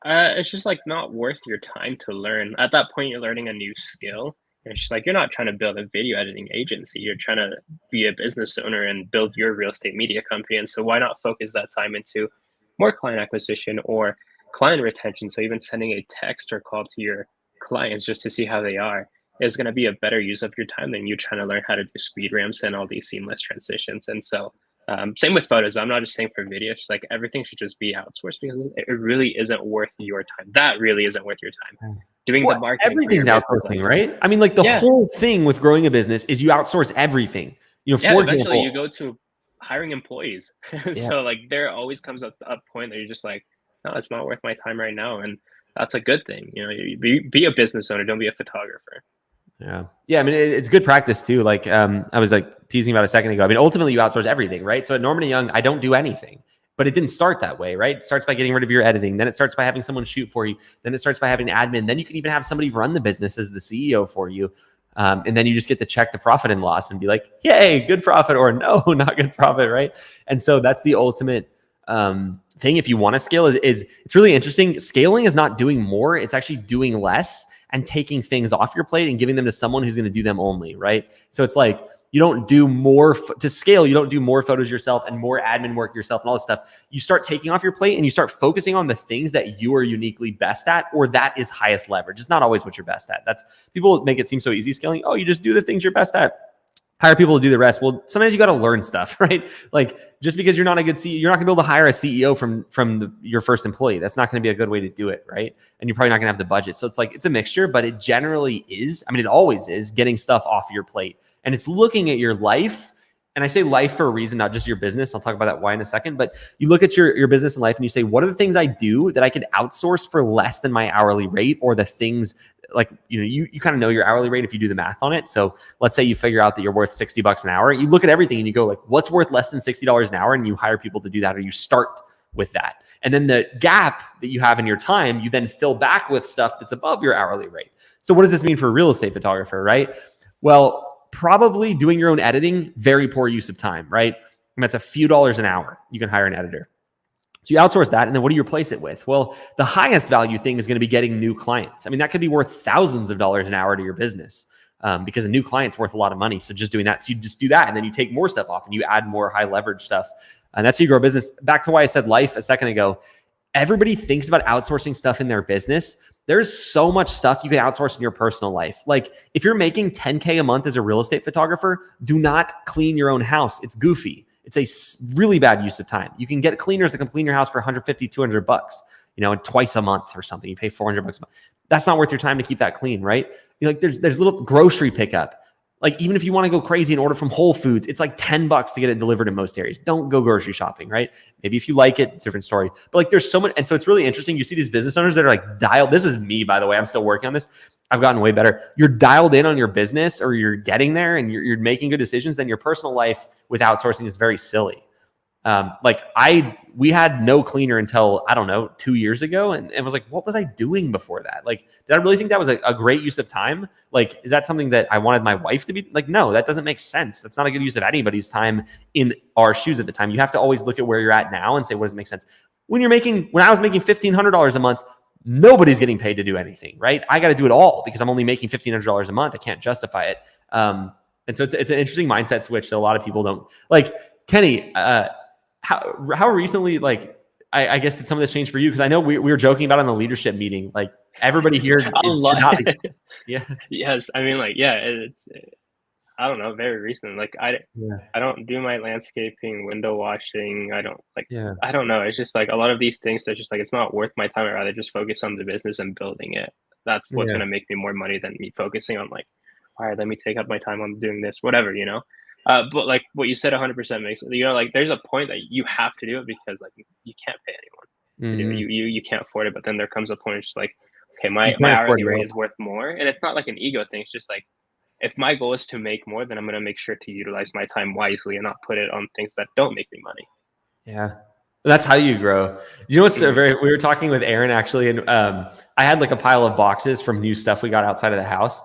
It's just like not worth your time to learn. At that point, you're learning a new skill. And it's just like you're not trying to build a video editing agency. You're trying to be a business owner and build your real estate media company. And so why not focus that time into more client acquisition or client retention? So even sending a text or call to your clients just to see how they are is going to be a better use of your time than you trying to learn how to do speed ramps and all these seamless transitions. And so same with photos. I'm not just saying for video, it's like everything should just be outsourced because it really isn't worth your time. That really isn't worth your time. Doing the marketing. Everything's outsourcing, right? I mean, like the whole thing with growing a business is you outsource everything. You know, for eventually example, you go to hiring employees. So like there always comes a point that you're just like, no, it's not worth my time right now. And that's a good thing. You know, you be a business owner, don't be a photographer. Yeah. I mean, it's good practice too. Like I was like teasing about a second ago. I mean, ultimately you outsource everything, right? So at Norman & Young, I don't do anything, but it didn't start that way, right? It starts by getting rid of your editing. Then it starts by having someone shoot for you. Then it starts by having an admin. Then you can even have somebody run the business as the CEO for you. And then you just get to check the profit and loss and be like, yay, good profit, or no, not good profit, right? And so that's the ultimate thing. If you want to scale is it's really interesting. Scaling is not doing more. It's actually doing less and taking things off your plate and giving them to someone who's going to do them only, right? So it's like, you don't do more to scale. You don't do more photos yourself and more admin work yourself and all this stuff. You start taking off your plate and you start focusing on the things that you are uniquely best at, or that is highest leverage. It's not always what you're best at. That's people make it seem so easy scaling. Oh, you just do the things you're best at. Hire people to do the rest. Well, sometimes you got to learn stuff, right? Like just because you're not a good CEO, you're not gonna be able to hire a CEO from your first employee. That's not going to be a good way to do it, right? And you're probably not gonna have the budget. So it's like, it's a mixture, but it generally is. I mean, it always is getting stuff off your plate. And it's looking at your life. And I say life for a reason, not just your business. I'll talk about that why in a second. But you look at your business and life and you say, what are the things I do that I could outsource for less than my hourly rate, or the things like, you know, you kind of know your hourly rate if you do the math on it. So let's say you figure out that you're worth $60 an hour. You look at everything and you go like, what's worth less than $60 an hour? And you hire people to do that, or you start with that. And then the gap that you have in your time, you then fill back with stuff that's above your hourly rate. So what does this mean for a real estate photographer, right? Well, probably doing your own editing, very poor use of time, right? And that's a few dollars an hour. You can hire an editor. So you outsource that, and then what do you replace it with? Well, the highest value thing is going to be getting new clients. I mean, that could be worth thousands of dollars an hour to your business because a new client's worth a lot of money. So just doing that, so you just do that, and then you take more stuff off and you add more high leverage stuff. And that's how you grow a business. Back to why I said life a second ago. Everybody thinks about outsourcing stuff in their business. There's so much stuff you can outsource in your personal life. Like if you're making $10K a month as a real estate photographer, do not clean your own house. It's goofy. It's a really bad use of time. You can get cleaners that can clean your house for $150, $200, you know, twice a month or something. You pay $400 a month. That's not worth your time to keep that clean, right? You know, like there's little grocery pickup. Like even if you want to go crazy and order from Whole Foods, it's like $10 to get it delivered in most areas. Don't go grocery shopping, right? Maybe if you like it, different story. But like there's so much. And so it's really interesting. You see these business owners that are like dialed. This is me, by the way. I'm still working on this. I've gotten way better. You're dialed in on your business, or you're getting there and you're making good decisions. Then your personal life with outsourcing is very silly. We had no cleaner until, I don't know, 2 years ago. And it was like, what was I doing before that? Like, did I really think that was a great use of time? Like, is that something that I wanted my wife to be like? No, that doesn't make sense. That's not a good use of anybody's time in our shoes at the time. You have to always look at where you're at now and say, what does it make sense? When I was making $1,500 a month, nobody's getting paid to do anything, right? I got to do it all because I'm only making $1,500 a month. I can't justify it. And so it's an interesting mindset switch that a lot of people don't like. Kenny, how recently, like, I guess did some of this change for you? Because I know we were joking about it in the leadership meeting. Like everybody here, A lot. yeah. Yes, I mean, like, yeah, it's. I don't know, very recent. Like Yeah. I don't do my landscaping, window washing. I don't like, Yeah. I don't know. It's just like a lot of these things that just like, it's not worth my time. I'd rather just focus on the business and building it. That's what's Yeah. going to make me more money than me focusing on like, all right, let me take up my time on doing this, whatever, you know? But like what you said 100% makes, you know, like there's a point that you have to do it because like you can't pay anyone to do it. Mhm. You can't afford it. But then there comes a point, it's just like, okay, You my can't afford hourly rate no. is worth more. And it's not like an ego thing. It's just like, if my goal is to make more, then I'm going to make sure to utilize my time wisely and not put it on things that don't make me money. Yeah. That's how you grow. You know what's Mhm. we were talking with Aaron actually, and I had like a pile of boxes from new stuff we got outside of the house.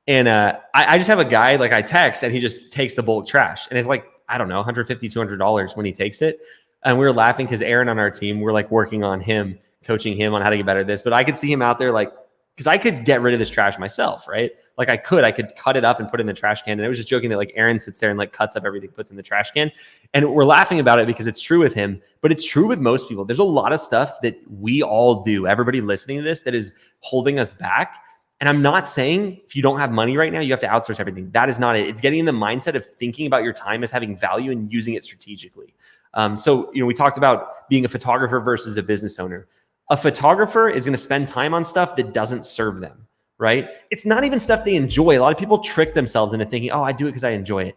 And I just have a guy, like I text and he just takes the bulk trash. And it's like, I don't know, $150, $200 when he takes it. And we were laughing because Aaron on our team, we're like working on him, coaching him on how to get better at this. But I could see him out there like, because I could get rid of this trash myself, right? Like I could cut it up and put it in the trash can. And I was just joking that like Aaron sits there and like cuts up everything, puts in the trash can. And we're laughing about it because it's true with him, but it's true with most people. There's a lot of stuff that we all do, everybody listening to this, that is holding us back. And I'm not saying if you don't have money right now, you have to outsource everything. That is not it. It's getting in the mindset of thinking about your time as having value and using it strategically. So, you know, we talked about being a photographer versus a business owner. A photographer is going to spend time on stuff that doesn't serve them, right? It's not even stuff they enjoy. A lot of people trick themselves into thinking, oh, I do it because I enjoy it.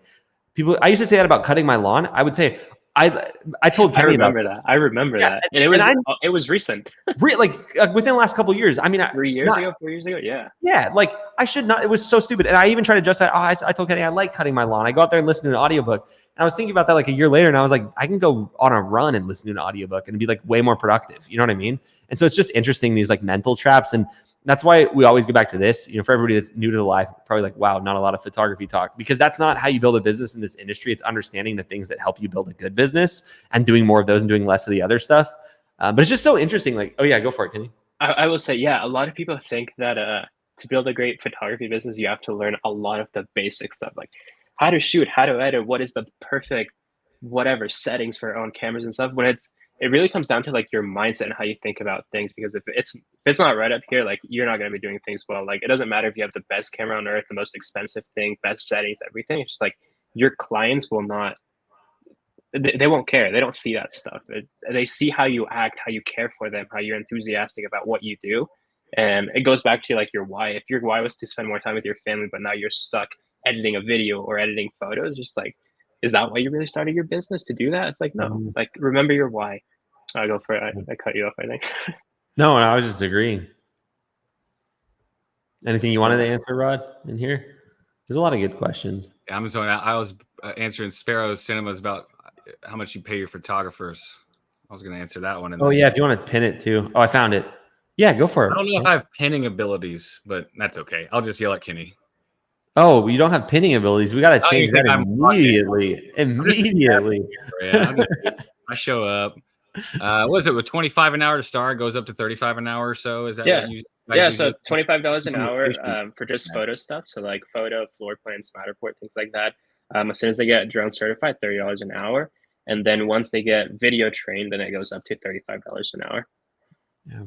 People, I used to say that about cutting my lawn. I would say, I told Kenny about that. I remember yeah, that. And it was recent. like within the last couple of years. I mean, 3 years ago, 4 years ago. Yeah. yeah, like I should not. It was so stupid. And I even tried to justify. Oh, I told Kenny I like cutting my lawn. I go out there and listen to an audiobook. And I was thinking about that like a year later, and I was like, I can go on a run and listen to an audiobook and be like way more productive. You know what I mean? And so it's just interesting, these like mental traps. And that's why we always go back to this. You know, for everybody that's new to the life, probably like, wow, not a lot of photography talk, because that's not how you build a business in this industry. It's understanding the things that help you build a good business and doing more of those and doing less of the other stuff. But it's just so interesting. Like, oh yeah, go for it, Kenny. I will say, yeah, a lot of people think that to build a great photography business, you have to learn a lot of the basic stuff, like how to shoot, how to edit, what is the perfect whatever settings for on cameras and stuff. When it really comes down to like your mindset and how you think about things. Because if it's not right up here, like you're not going to be doing things well. Like it doesn't matter if you have the best camera on earth, the most expensive thing, best settings, everything. It's just like your clients will not. They won't care. They don't see that stuff. They see how you act, how you care for them, how you're enthusiastic about what you do. And it goes back to like your why. If your why was to spend more time with your family, but now you're stuck editing a video or editing photos, just like, is that why you really started your business, to do that? It's like, no, like remember your why. I'll go for it. I cut you off, I think. No, I was just agreeing. Anything you wanted to answer, Rod, in here? There's a lot of good questions. Amazon. I was answering Sparrow's Cinemas about how much you pay your photographers. I was going to answer that one. Oh yeah, if you want to pin it too. Oh, I found it. Yeah, go for it. I don't know if I have pinning abilities, but that's okay. I'll just yell at Kenny. Oh, you don't have pinning abilities. We got to change that immediately. Immediately. Yeah, I show up. What is it, with 25 an hour to start, goes up to 35 an hour or so? Is that what you so $25 an hour for just photo stuff. So like photo, floor plans, Matterport, things like that. As soon as they get drone certified, $30 an hour. And then once they get video trained, then it goes up to $35 an hour. Yeah.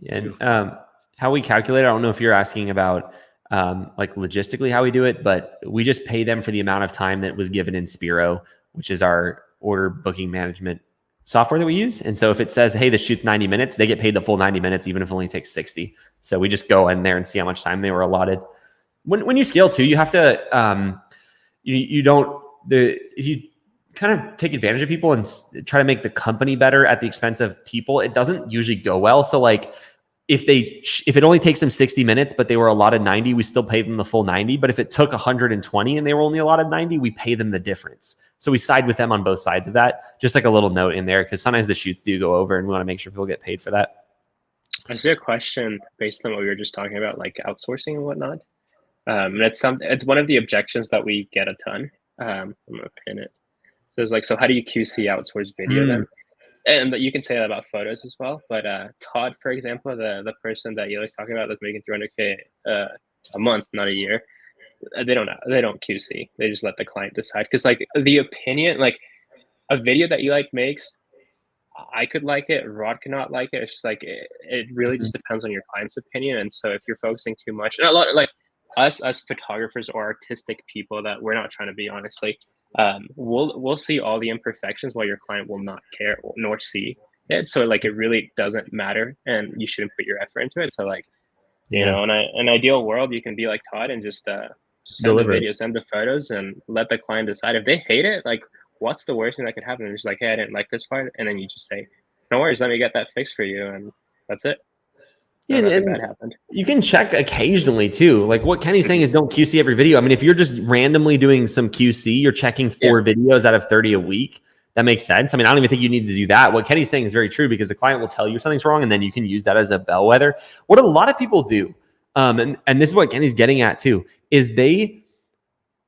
And how we calculate it, I don't know if you're asking about like logistically how we do it, but we just pay them for the amount of time that was given in Spiro, which is our order booking management software that we use. And so if it says, hey, this shoot's 90 minutes, they get paid the full 90 minutes, even if it only takes 60. So we just go in there and see how much time they were allotted. When you scale too, you have to, you kind of take advantage of people and try to make the company better at the expense of people. It doesn't usually go well. So like if it only takes them 60 minutes, but they were allotted 90, we still pay them the full 90. But if it took 120 and they were only allotted 90, we pay them the difference. So we side with them on both sides of that. Just like a little note in there, because sometimes the shoots do go over and we want to make sure people get paid for that. Is there a question based on what we were just talking about, like outsourcing and whatnot? And it's one of the objections that we get a ton. I'm gonna pin it. There's like, so how do you QC outsource video then? And you can say that about photos as well. But Todd, for example, the person that Eli's talking about that's making $300K a month, not a year, they don't QC. They just let the client decide. Because like the opinion, like a video that Eli makes, I could like it, Rod cannot like it. It's just like it really just depends on your client's opinion. And so if you're focusing too much, and a lot like us as photographers or artistic people that we're not trying to be, honestly, we'll see all the imperfections while your client will not care nor see it. So like it really doesn't matter, and you shouldn't put your effort into it. So like, you Yeah. know, in an ideal world, you can be like Todd and just send the Deliberate. video, send the photos, and let the client decide. If they hate it, like, what's the worst thing that could happen? They're just like, hey, I didn't like this part, and then you just say, no worries, let me get that fixed for you, and that's it. Yeah, No, nothing and bad happened. you can check occasionally too. Like what Kenny's saying is don't QC every video. I mean, if you're just randomly doing some QC, you're checking 4 videos out of 30 a week. That makes sense. I mean, I don't even think you need to do that. What Kenny's saying is very true because the client will tell you something's wrong and then you can use that as a bellwether. What a lot of people do, and this is what Kenny's getting at too, is they,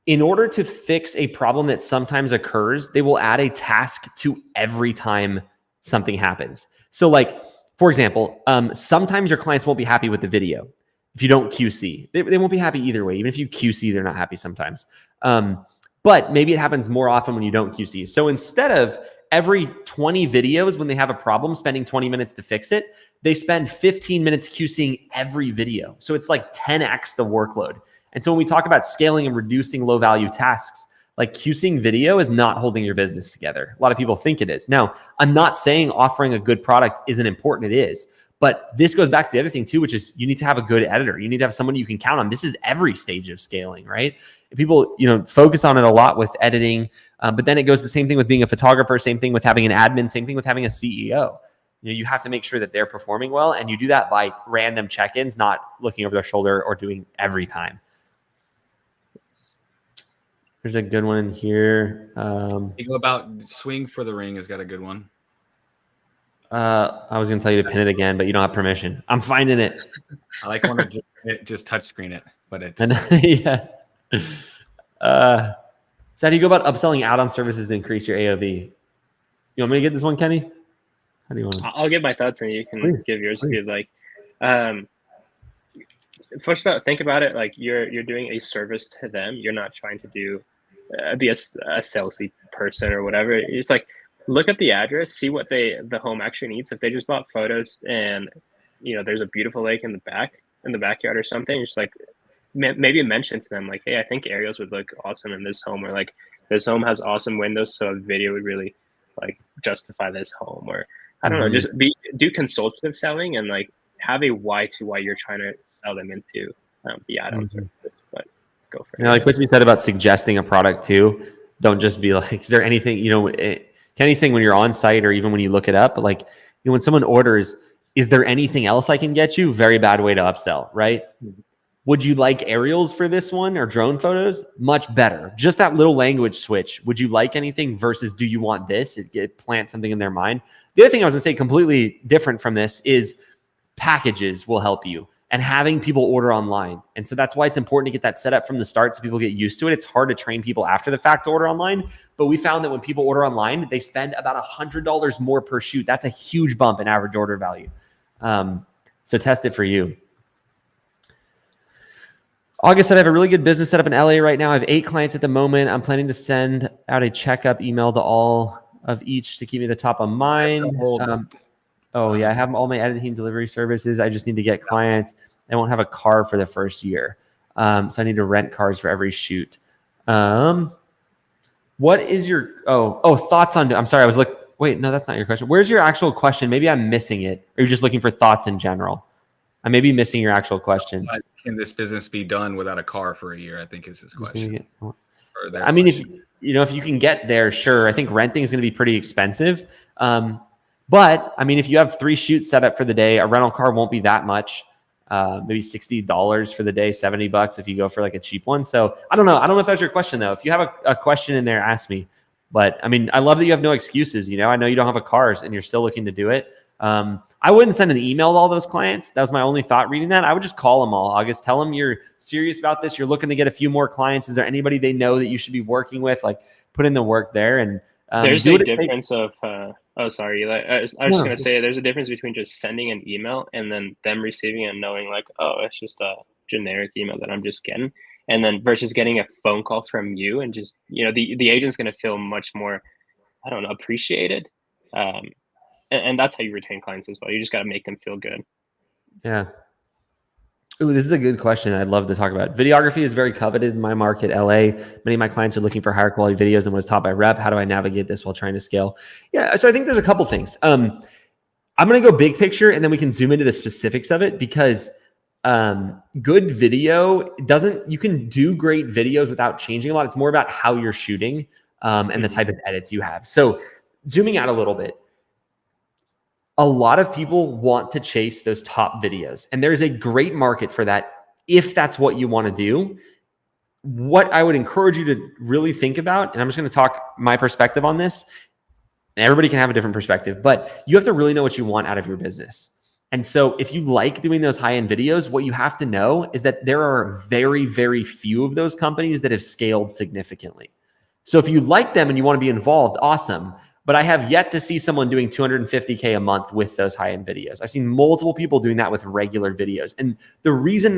in order to fix a problem that sometimes occurs, they will add a task to every time something happens. So like, for example, sometimes your clients won't be happy with the video if you don't QC. They won't be happy either way. Even if you QC, they're not happy sometimes. But maybe it happens more often when you don't QC. So instead of every 20 videos when they have a problem spending 20 minutes to fix it, they spend 15 minutes QCing every video. So it's like 10x the workload. And so when we talk about scaling and reducing low value tasks, like QCing video is not holding your business together. A lot of people think it is. Now, I'm not saying offering a good product isn't important. It is. But this goes back to the other thing too, which is you need to have a good editor. You need to have someone you can count on. This is every stage of scaling, right? People, focus on it a lot with editing, but then it goes the same thing with being a photographer, same thing with having an admin, same thing with having a CEO. You have to make sure that they're performing well, and you do that by random check-ins, not looking over their shoulder or doing every time. There's a good one in here. You go about swing for the ring has got a good one. I was going to tell you to pin it again, but you don't have permission. I'm finding it. I like one to just touch screen it, but it's yeah. So how do you go about upselling add-on services to increase your AOV? You want me to get this one, Kenny? How do you want to? I'll give my thoughts and you can give yours if you'd like. First of all, think about it like you're doing a service to them. You're not trying to do be a salesy person or whatever. It's like look at the address, see what the home actually needs. If they just bought photos and there's a beautiful lake in the backyard or something, just like maybe mention to them like, hey, I think aerials would look awesome in this home, or like this home has awesome windows, so a video would really like justify this home, or I don't know, just do consultative selling and like have a why to why you're trying to sell them into the add-on services. But go for it. Like what you said about suggesting a product too. Don't just be like, is there anything, Kenny's saying when you're on site or even when you look it up, like, when someone orders, is there anything else I can get you? Very bad way to upsell, right? Would you like aerials for this one or drone photos? Much better. Just that little language switch. Would you like anything versus do you want this? It plants something in their mind. The other thing I was going to say completely different from this is packages will help you and having people order online. And so that's why it's important to get that set up from the start so people get used to it. It's hard to train people after the fact to order online, but we found that when people order online, they spend about $100 more per shoot. That's a huge bump in average order value. So test it for you. August said, I have a really good business set up in LA right now. I have 8 clients at the moment. I'm planning to send out a checkup email to all of each to keep me at the top of mind. I have all my editing delivery services. I just need to get clients. I won't have a car for the first year. So I need to rent cars for every shoot. What is your, thoughts on, I'm sorry, wait, no, that's not your question. Where's your actual question? Maybe I'm missing it. Or you're just looking for thoughts in general? I may be missing your actual question. Can this business be done without a car for a year? I think is his question. I mean, if you can get there, sure. I think renting is going to be pretty expensive. But I mean, if you have 3 shoots set up for the day, a rental car won't be that much. Maybe $60 for the day, $70 if you go for like a cheap one. So I don't know. I don't know if that's your question though. If you have a question in there, ask me. But I mean, I love that you have no excuses. I know you don't have a car and you're still looking to do it. I wouldn't send an email to all those clients. That was my only thought reading that. I would just call them all, August. Tell them you're serious about this. You're looking to get a few more clients. Is there anybody they know that you should be working with? Like put in the work there. And there's a difference of oh, sorry. I was just going to say there's a difference between just sending an email and then them receiving it and knowing like, oh, it's just a generic email that I'm just getting. And then versus getting a phone call from you and just, the agent's going to feel much more, I don't know, appreciated. And that's how you retain clients as well. You just got to make them feel good. Yeah. Ooh, this is a good question. I'd love to talk about. Videography is very coveted in my market, LA. Many of my clients are looking for higher quality videos than what's taught by REPP. How do I navigate this while trying to scale? Yeah, so I think there's a couple things. I'm going to go big picture and then we can zoom into the specifics of it, because good video you can do great videos without changing a lot. It's more about how you're shooting and the type of edits you have. So zooming out a little bit, a lot of people want to chase those top videos, and there's a great market for that if that's what you want to do. What I would encourage you to really think about, and I'm just going to talk my perspective on this, and everybody can have a different perspective, but you have to really know what you want out of your business. And so if you like doing those high-end videos, what you have to know is that there are very, very few of those companies that have scaled significantly. So if you like them and you want to be involved, awesome. But I have yet to see someone doing $250K a month with those high-end videos. I've seen multiple people doing that with regular videos. And the reason,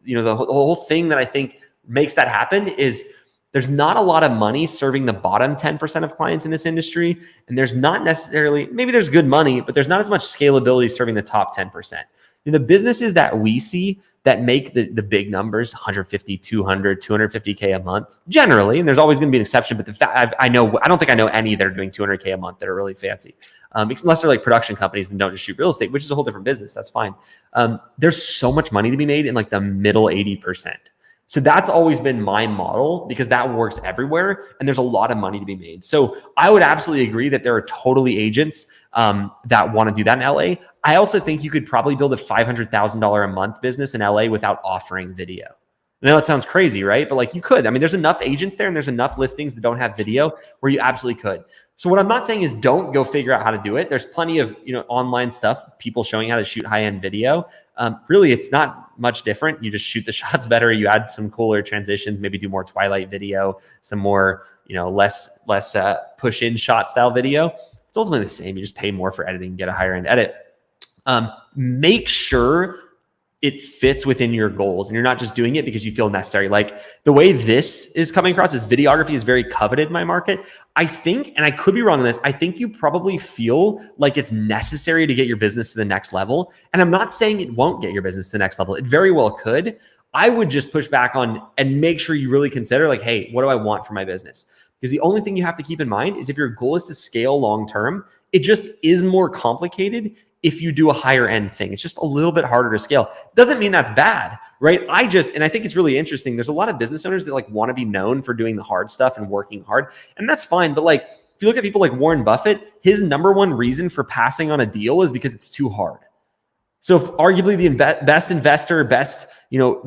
the whole thing that I think makes that happen is there's not a lot of money serving the bottom 10% of clients in this industry. And there's not necessarily, maybe there's good money, but there's not as much scalability serving the top 10%. The businesses that we see that make the big numbers, 150, 200, 250K a month, generally, and there's always going to be an exception, but I don't think I know any that are doing 200K a month that are really fancy, unless they're like production companies and don't just shoot real estate, which is a whole different business. That's fine. There's so much money to be made in like the middle 80%. So that's always been my model, because that works everywhere and there's a lot of money to be made. So I would absolutely agree that there are totally agents that want to do that in LA. I also think you could probably build a $500,000 a month business in LA without offering video. I know that sounds crazy, right? But like you could. I mean, there's enough agents there and there's enough listings that don't have video where you absolutely could. So what I'm not saying is don't go figure out how to do it. There's plenty of online stuff, people showing how to shoot high-end video. Really, it's not much different. You just shoot the shots better. You add some cooler transitions, maybe do more twilight video, some more less push-in shot style video. It's ultimately the same. You just pay more for editing, get a higher end edit. Make sure it fits within your goals and you're not just doing it because you feel necessary. Like the way this is coming across is videography is very coveted in my market. I think, and I could be wrong on this, I think you probably feel like it's necessary to get your business to the next level. And I'm not saying it won't get your business to the next level. It very well could. I would just push back on and make sure you really consider like, hey, what do I want for my business? Because the only thing you have to keep in mind is if your goal is to scale long-term, it just is more complicated if you do a higher end thing. It's just a little bit harder to scale. Doesn't mean that's bad, right? And I think it's really interesting. There's a lot of business owners that like want to be known for doing the hard stuff and working hard. And that's fine. But like, if you look at people like Warren Buffett, his number one reason for passing on a deal is because it's too hard. So if arguably the best investor, best,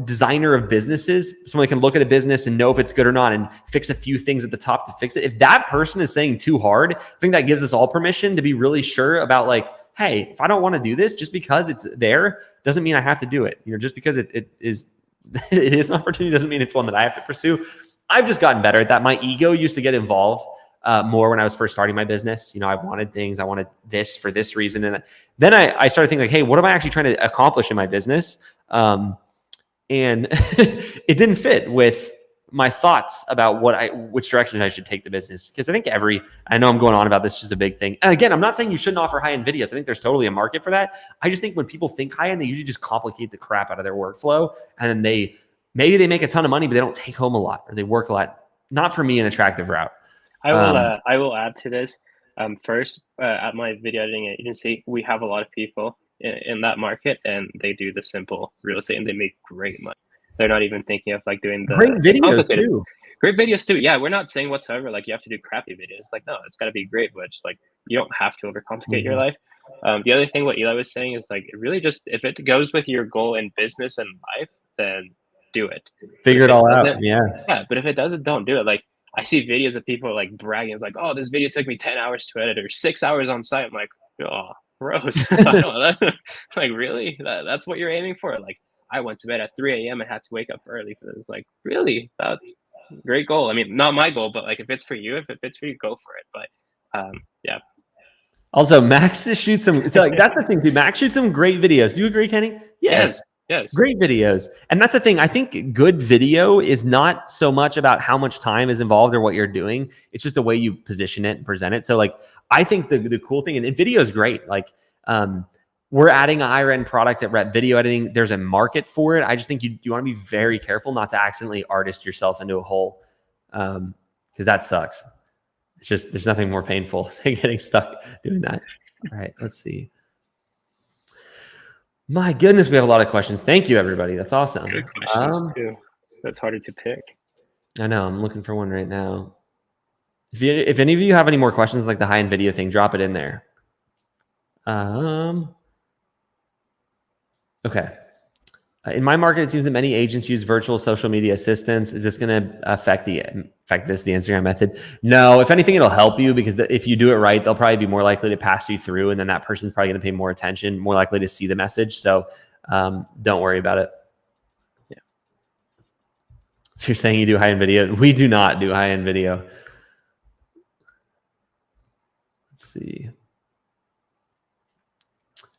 designer of businesses, someone that can look at a business and know if it's good or not and fix a few things at the top to fix it. If that person is saying too hard, I think that gives us all permission to be really sure about like, hey, if I don't want to do this, just because it's there doesn't mean I have to do it. Just because it is an opportunity doesn't mean it's one that I have to pursue. I've just gotten better at that. My ego used to get involved more when I was first starting my business. I wanted things, I wanted this for this reason. And then I started thinking like, hey, what am I actually trying to accomplish in my business? And it didn't fit with my thoughts about which direction I should take the business. Because I think I know I'm going on about this, just a big thing. And again, I'm not saying you shouldn't offer high-end videos. I think there's totally a market for that. I just think when people think high-end, they usually just complicate the crap out of their workflow. And then maybe they make a ton of money, but they don't take home a lot or they work a lot. Not for me, an attractive route. I will add to this. First, at my video editing agency, we have a lot of people in that market and they do the simple real estate and they make great money. They're not even thinking of like doing the great videos too. Great videos too. Yeah, we're not saying whatsoever like you have to do crappy videos. Like no, it's got to be great, but just, like you don't have to overcomplicate your life. The other thing what Eli was saying is like it really just if it goes with your goal in business and life, then do it. Figure it all out. Yeah. But if it doesn't, don't do it. Like I see videos of people like bragging. It's like, oh, this video took me 10 hours to edit or 6 hours on site. I'm like, oh, gross. I don't know. Like really? That's what you're aiming for? Like I went to bed at 3 a.m. and had to wake up early for this. Like, really? That's a great goal. I mean, not my goal, but like if it's for you, go for it. But yeah. Also, Max just shoots some. So like that's the thing, too. Max shoots some great videos. Do you agree, Kenny? Yes. Great videos. And that's the thing. I think good video is not so much about how much time is involved or what you're doing. It's just the way you position it and present it. So like, I think the cool thing, and video is great. Like, we're adding a higher end product at Rep Video Editing. There's a market for it. I just think you want to be very careful not to accidentally artist yourself into a hole, because that sucks. It's just, there's nothing more painful than getting stuck doing that. All right, let's see. My goodness, we have a lot of questions. Thank you, everybody. That's awesome. Good questions too. That's harder to pick. I know. I'm looking for one right now. If any of you have any more questions like the high-end video thing, drop it in there. Okay. In my market, it seems that many agents use virtual social media assistants. Is this going to affect the Instagram method? No. If anything, it'll help you, because if you do it right, they'll probably be more likely to pass you through, and then that person's probably going to pay more attention, more likely to see the message. So don't worry about it. Yeah. So you're saying you do high-end video? We do not do high-end video. Let's see.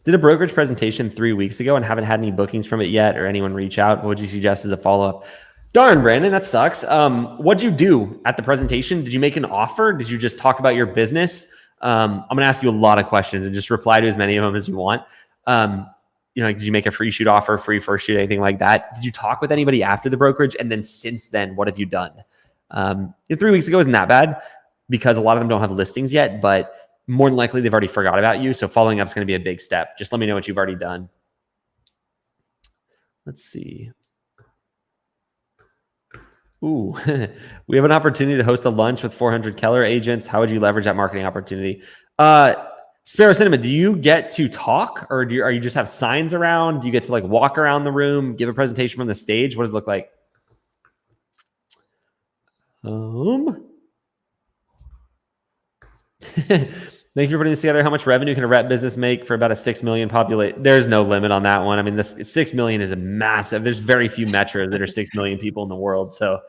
Did a brokerage presentation 3 weeks ago and haven't had any bookings from it yet, or anyone reach out. What would you suggest as a follow-up? Darn, Brandon, that sucks. What'd you do at the presentation? Did you make an offer? Did you just talk about your business? I'm going to ask you a lot of questions and just reply to as many of them as you want. Did you make a free shoot offer, free first shoot, anything like that? Did you talk with anybody after the brokerage? And then since then, what have you done? 3 weeks ago isn't that bad, because a lot of them don't have listings yet, but more than likely they've already forgot about you. So following up is going to be a big step. Just let me know what you've already done. Let's see. Ooh, we have an opportunity to host a lunch with 400 Keller agents. How would you leverage that marketing opportunity? Sparrow Cinema, do you get to talk, or are you just have signs around? Do you get to like walk around the room, give a presentation from the stage? What does it look like? Thank you for putting this together. How much revenue can a rep business make for about a 6 million population? There's no limit on that one. I mean, this 6 million is a massive. There's very few metros that are 6 million people in the world. So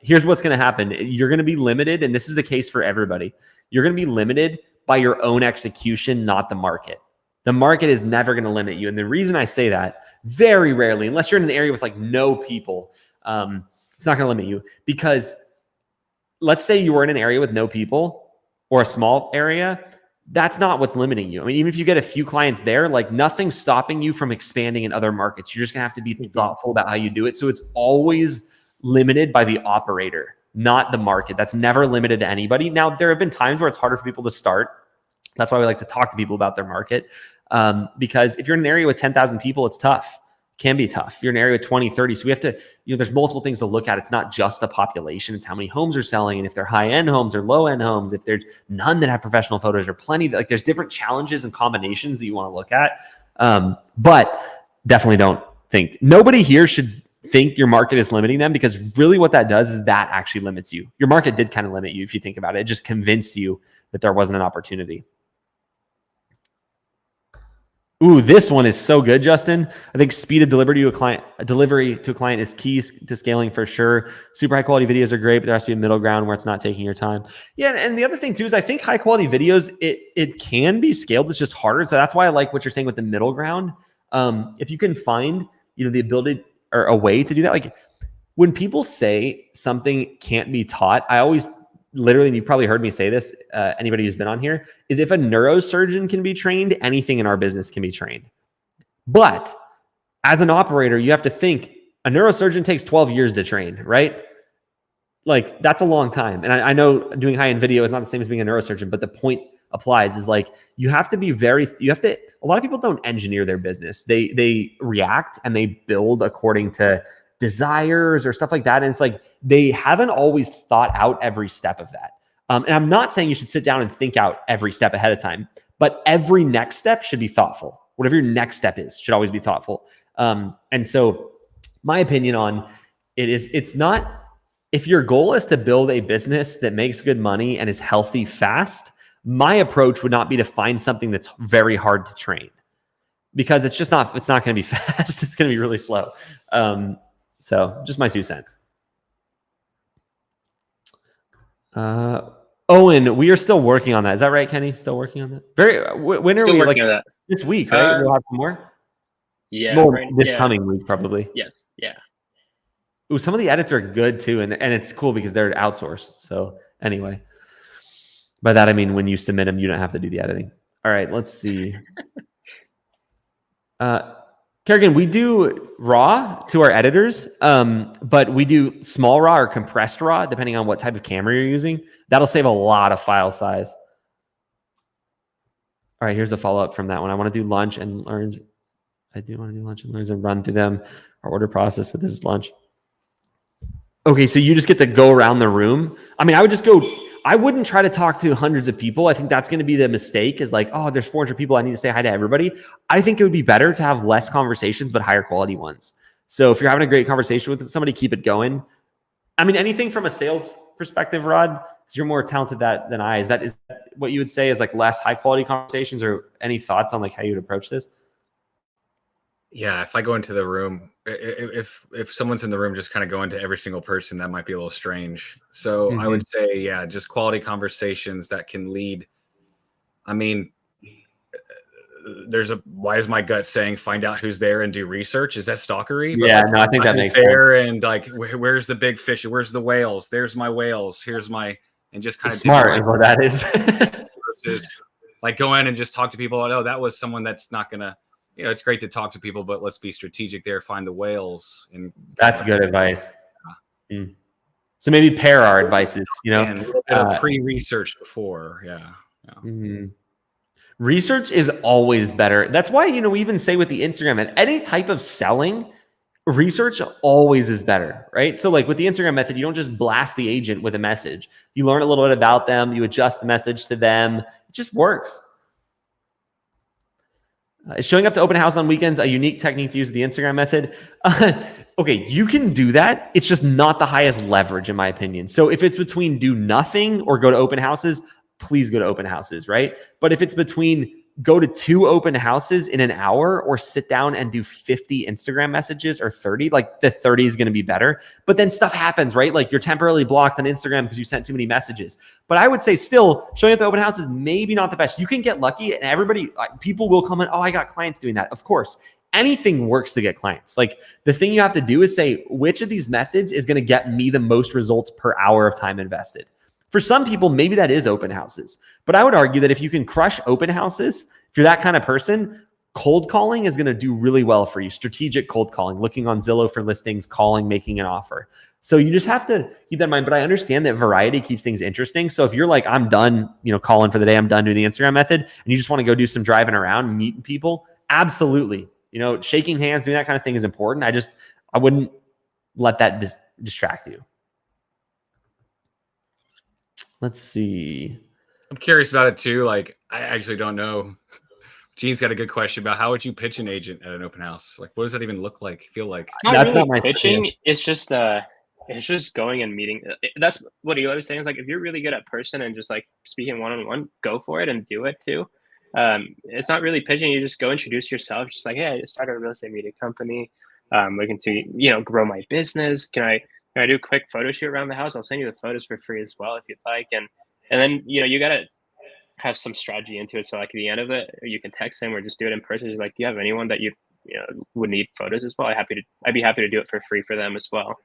here's what's going to happen. You're going to be limited, and this is the case for everybody. You're going to be limited by your own execution, not the market. The market is never going to limit you. And the reason I say that, very rarely, unless you're in an area with like no people, it's not going to limit you. Because let's say you were in an area with no people, or a small area, that's not what's limiting you. I mean, even if you get a few clients there, like nothing's stopping you from expanding in other markets. You're just gonna have to be thoughtful about how you do it. So it's always limited by the operator, not the market. That's never limited to anybody. Now, there have been times where it's harder for people to start. That's why we like to talk to people about their market. Because if you're in an area with 10,000 people, it's tough. Can be tough. If you're in an area with 20, 30. So we have to, there's multiple things to look at. It's not just the population. It's how many homes are selling, and if they're high-end homes or low-end homes, if there's none that have professional photos or plenty, like there's different challenges and combinations that you want to look at. But definitely don't think, nobody here should think your market is limiting them, because really what that does is that actually limits you. Your market did kind of limit you if you think about it. It just convinced you that there wasn't an opportunity. Ooh, this one is so good, Justin. I think speed of delivery to a client is key to scaling for sure. Super high quality videos are great, but there has to be a middle ground where it's not taking your time. Yeah, and the other thing too is I think high quality videos, it can be scaled. It's just harder. So that's why I like what you're saying with the middle ground. If you can find, the ability or a way to do that, like when people say something can't be taught, I always literally, and you've probably heard me say this, anybody who's been on here, is if a neurosurgeon can be trained, anything in our business can be trained. But as an operator, you have to think a neurosurgeon takes 12 years to train, right? Like that's a long time. And I know doing high-end video is not the same as being a neurosurgeon, but the point applies is like, you have to be a lot of people don't engineer their business. They react and they build according to desires or stuff like that. And it's like, they haven't always thought out every step of that. And I'm not saying you should sit down and think out every step ahead of time, but every next step should be thoughtful. Whatever your next step is, should always be thoughtful. And so my opinion on it is, it's not, if your goal is to build a business that makes good money and is healthy fast, my approach would not be to find something that's very hard to train, because it's not going to be fast. It's going to be really slow. So just my 2 cents. Owen, we are still working on that. Is that right, Kenny? Still working on that? When are Still we working on that? This week, right? We'll have some more? Yeah. More this coming week, probably. Yes. Yeah. Ooh, some of the edits are good too. And it's cool because they're outsourced. So anyway, by that, I mean, when you submit them, you don't have to do the editing. All right, let's see. Kerrigan, we do raw to our editors, but we do small raw or compressed raw, depending on what type of camera you're using. That'll save a lot of file size. All right, here's a follow-up from that one. I want to do lunch and learns. I do want to do lunch and learns and run through them, our order process, but this is lunch. Okay, so you just get to go around the room. I mean, I wouldn't try to talk to hundreds of people. I think that's going to be the mistake, is like, oh, there's 400 people, I need to say hi to everybody. I think it would be better to have less conversations, but higher quality ones. So if you're having a great conversation with somebody, keep it going. I mean, anything from a sales perspective, Rod, because you're more talented than I, is that what you would say is like less high quality conversations, or any thoughts on like how you would approach this? Yeah, if I go into the room, if someone's in the room, just kind of go into every single person, that might be a little strange. So I would say, yeah, just quality conversations that can lead. I mean, why is my gut saying find out who's there and do research? Is that stalkery? Yeah, no, I think that makes sense. And like, where's the big fish? Where's the whales? There's my whales. Here's my, and just kind of smart is what that is. Versus like go in and just talk to people. Oh, that was someone that's not gonna. It's great to talk to people, but let's be strategic there. Find the whales. And that's good advice. So maybe pair our advices, and pre-research before. Yeah. Research is always better. That's why, we even say with the Instagram and any type of selling, research always is better, right? So like with the Instagram method, you don't just blast the agent with a message. You learn a little bit about them. You adjust the message to them. It just works. Is showing up to open house on weekends a unique technique to use the Instagram method? Okay, you can do that. It's just not the highest leverage, in my opinion. So if it's between do nothing or go to open houses, please go to open houses, right? But if it's between go to 2 open houses in an hour or sit down and do 50 Instagram messages or 30, like the 30 is going to be better. But then stuff happens, right? Like you're temporarily blocked on Instagram because you sent too many messages. But I would say still showing up to open houses, maybe not the best. You can get lucky and people will come in, oh, I got clients doing that. Of course, anything works to get clients. Like the thing you have to do is say, which of these methods is going to get me the most results per hour of time invested? For some people, maybe that is open houses. But I would argue that if you can crush open houses, if you're that kind of person, cold calling is going to do really well for you. Strategic cold calling, looking on Zillow for listings, calling, making an offer. So you just have to keep that in mind. But I understand that variety keeps things interesting. So if you're like, I'm done, calling for the day, I'm done doing the Instagram method, and you just want to go do some driving around, meeting people, absolutely. Shaking hands, doing that kind of thing is important. I wouldn't let that distract you. Let's see. I'm curious about it too. Like, I actually don't know. Gene's got a good question about how would you pitch an agent at an open house? Like, what does that even look like? Feel like? That's not my pitching. It's just going and meeting. That's what Eli was saying. Is like, if you're really good at person and just like speaking one-on-one, go for it and do it too. It's not really pitching. You just go introduce yourself. Just like, hey, I just started a real estate media company. Looking to grow my business. Can I do a quick photo shoot around the house? I'll send you the photos for free as well if you'd like. And then you gotta have some strategy into it. So like at the end of it, you can text them or just do it in person. Just like, do you have anyone that you would need photos as well? I'd be happy to do it for free for them as well.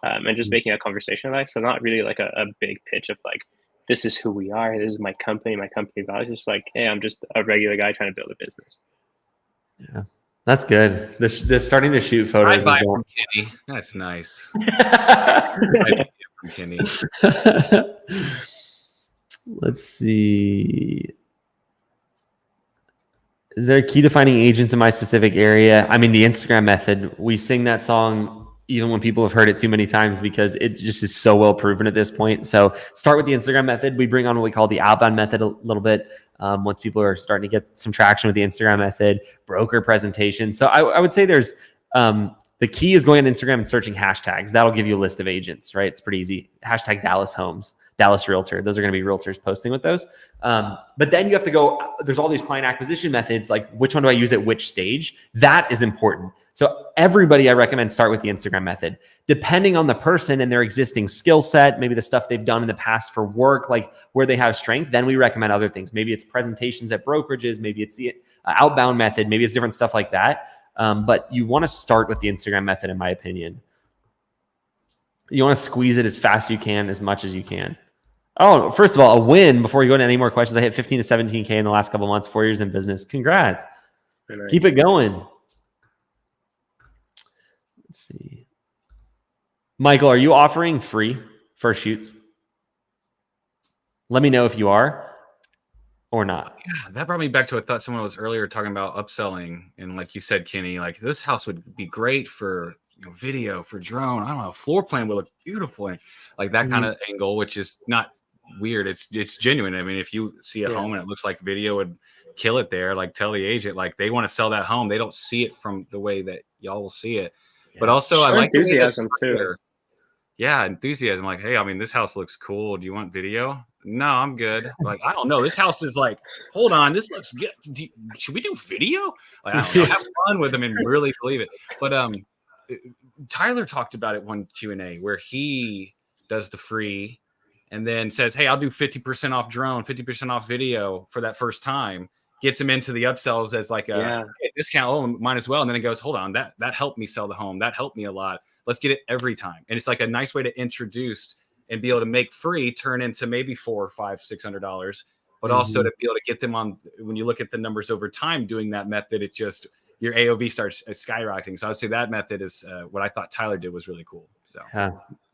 And just making a conversation like, so not really like a big pitch of like, this is who we are. This is my company values. Just like, hey, I'm just a regular guy trying to build a business. Yeah. That's good. This starting to shoot photos. I buy from Kenny. That's nice. From Kenny. Let's see. Is there a key to finding agents in my specific area? I mean, the Instagram method. We sing that song even when people have heard it too many times because it just is so well proven at this point. So start with the Instagram method. We bring on what we call the outbound method a little bit. Once people are starting to get some traction with the Instagram method, broker presentation. So I would say there's the key is going on Instagram and searching hashtags. That'll give you a list of agents, right? It's pretty easy. Hashtag Dallas Homes, Dallas Realtor. Those are going to be realtors posting with those. But then you have to go, there's all these client acquisition methods, like which one do I use at which stage? That is important. So everybody, I recommend start with the Instagram method. Depending on the person and their existing skill set, maybe the stuff they've done in the past for work, like where they have strength, then we recommend other things. Maybe it's presentations at brokerages, maybe it's the outbound method, maybe it's different stuff like that. But you want to start with the Instagram method, in my opinion. You want to squeeze it as fast as you can, as much as you can. Oh, first of all, a win before you go into any more questions. I hit 15 to 17K in the last couple of months, 4 years in business. Congrats. Nice. Keep it going. Michael, are you offering free first shoots? Let me know if you are or not. Yeah, that brought me back to a thought someone was earlier talking about upselling. And like you said, Kenny, like this house would be great for video, for drone. I don't know, floor plan would look beautiful. And like that kind of angle, which is not weird. It's genuine. I mean, if you see a home and it looks like video would kill it there, like tell the agent, like they want to sell that home. They don't see it from the way that y'all will see it. But also I like enthusiasm too. Yeah, enthusiasm. Like, hey, I mean, this house looks cool. Do you want video? No, I'm good. Like, I don't know. This house is like, hold on, this looks good. Should we do video? Like, I don't know, have fun with them and really believe it. But Tyler talked about it one Q&A where he does the free and then says, hey, I'll do 50% off drone, 50% off video for that first time. Gets him into the upsells as like a discount. Oh, might as well. And then it goes, hold on, that helped me sell the home. That helped me a lot. Let's get it every time. And it's like a nice way to introduce and be able to make free turn into maybe $400, $500, $600, but also to be able to get them on. When you look at the numbers over time, doing that method, it's just your AOV starts skyrocketing. So I would say that method is what I thought Tyler did was really cool. So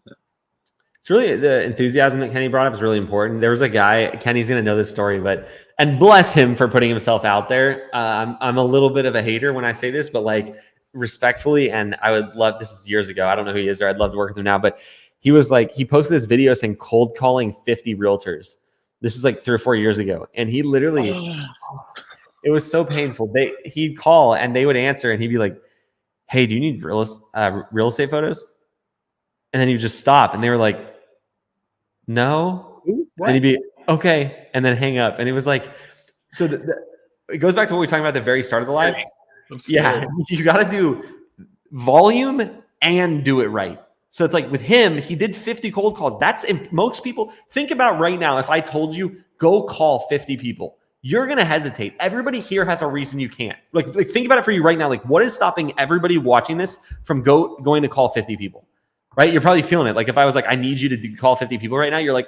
it's really the enthusiasm that Kenny brought up is really important. There was a guy, Kenny's going to know this story, and bless him for putting himself out there. I'm a little bit of a hater when I say this, but like respectfully, and I would love, this is years ago. I don't know who he is, or I'd love to work with him now, but he was like, he posted this video saying cold calling 50 realtors. This is like 3 or 4 years ago. And he literally, it was so painful. He'd call and they would answer and he'd be like, hey, do you need real estate photos? And then he'd just stop. And they were like, no. What? And he'd be, okay. And then hang up. And it was like, so it goes back to what we were talking about at the very start of the live. Yeah. You got to do volume and do it right. So it's like with him, he did 50 cold calls. That's most people think about right now. If I told you go call 50 people, you're going to hesitate. Everybody here has a reason you can't. Like think about it for you right now. Like what is stopping everybody watching this from going to call 50 people, right? You're probably feeling it. Like if I was like, I need you to call 50 people right now, you're like,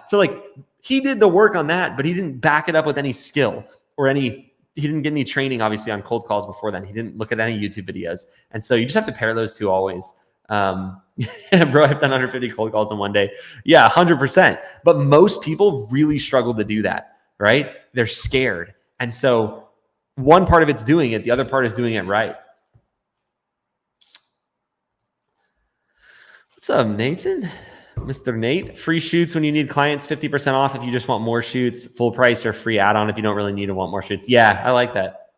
So like he did the work on that, but he didn't back it up with any skill or he didn't get any training, obviously, on cold calls before then. He didn't look at any YouTube videos. And so you just have to pair those two always. Bro, I've done 150 cold calls in one day. Yeah, 100%. But most people really struggle to do that, right? They're scared. And so one part of it's doing it. The other part is doing it right. What's up, Nathan? Mr. Nate, free shoots when you need clients, 50% off if you just want more shoots, full price or free add-on if you don't really need to want more shoots. Yeah, I like that.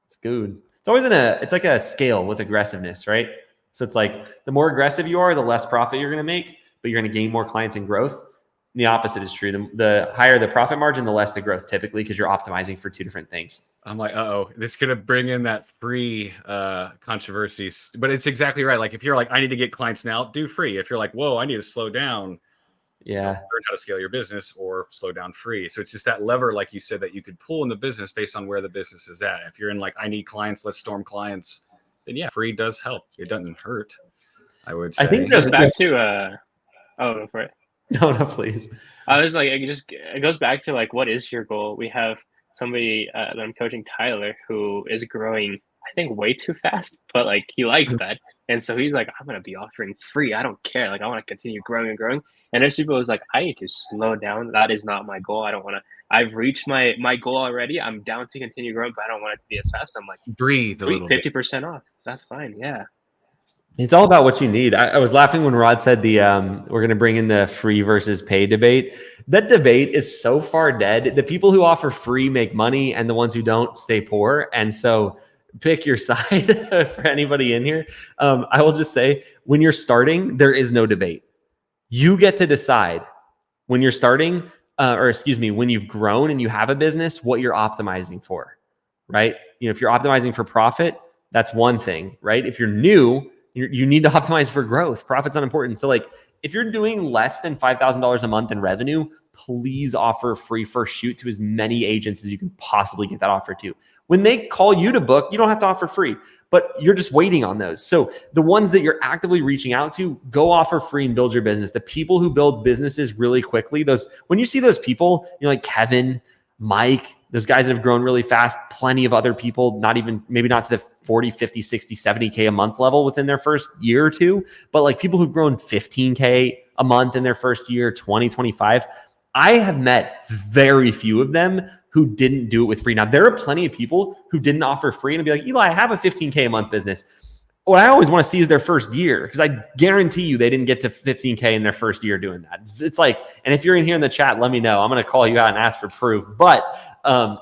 It's good. It's always it's like a scale with aggressiveness, right? So it's like the more aggressive you are, the less profit you're going to make, but you're going to gain more clients and growth. And the opposite is true. The higher the profit margin, the less the growth typically, because you're optimizing for two different things. I'm like, this is going to bring in that free controversies, but it's exactly right. Like if you're like, I need to get clients now, do free. If you're like, whoa, I need to slow down. Learn how to scale your business or slow down free. So it's just that lever, like you said, that you could pull in the business based on where the business is at. If you're in like, I need clients, let's storm clients. Then yeah, free does help. It doesn't hurt, I would say. I think it goes back to go for it. No, please. I was like, it goes back to like, what is your goal? We have somebody that I'm coaching, Tyler, who is growing, I think, way too fast, but like he likes that. And so he's like, I'm going to be offering free. I don't care. Like I want to continue growing and growing. And there's people who's like, I need to slow down. That is not my goal. I don't want to. I've reached my goal already. I'm down to continue growing, but I don't want it to be as fast. I'm like, breathe a little bit. 50% off. That's fine. Yeah. It's all about what you need. I was laughing when Rod said we're going to bring in the free versus pay debate. That debate is so far dead. The people who offer free make money and the ones who don't stay poor. And so pick your side for anybody in here. I will just say when you're starting, there is no debate. You get to decide when you're starting, when you've grown and you have a business, what you're optimizing for, right? If you're optimizing for profit, that's one thing, right? If you're new, you need to optimize for growth. Profit's unimportant. So like if you're doing less than $5,000 a month in revenue, please offer free first shoot to as many agents as you can possibly get that offer to. When they call you to book, you don't have to offer free, but you're just waiting on those. So the ones that you're actively reaching out to, go offer free and build your business. The people who build businesses really quickly, when you see those people, like Kevin, Mike, Those guys that have grown really fast, plenty of other people, maybe not to the 40, 50, 60, 70K a month level within their first year or two, but like people who've grown 15K a month in their first year, 20, 25. I have met very few of them who didn't do it with free. Now, there are plenty of people who didn't offer free and be like, Eli, I have a 15K a month business. What I always want to see is their first year, because I guarantee you they didn't get to 15K in their first year doing that. It's like, and if you're in here in the chat, let me know. I'm going to call you out and ask for proof. But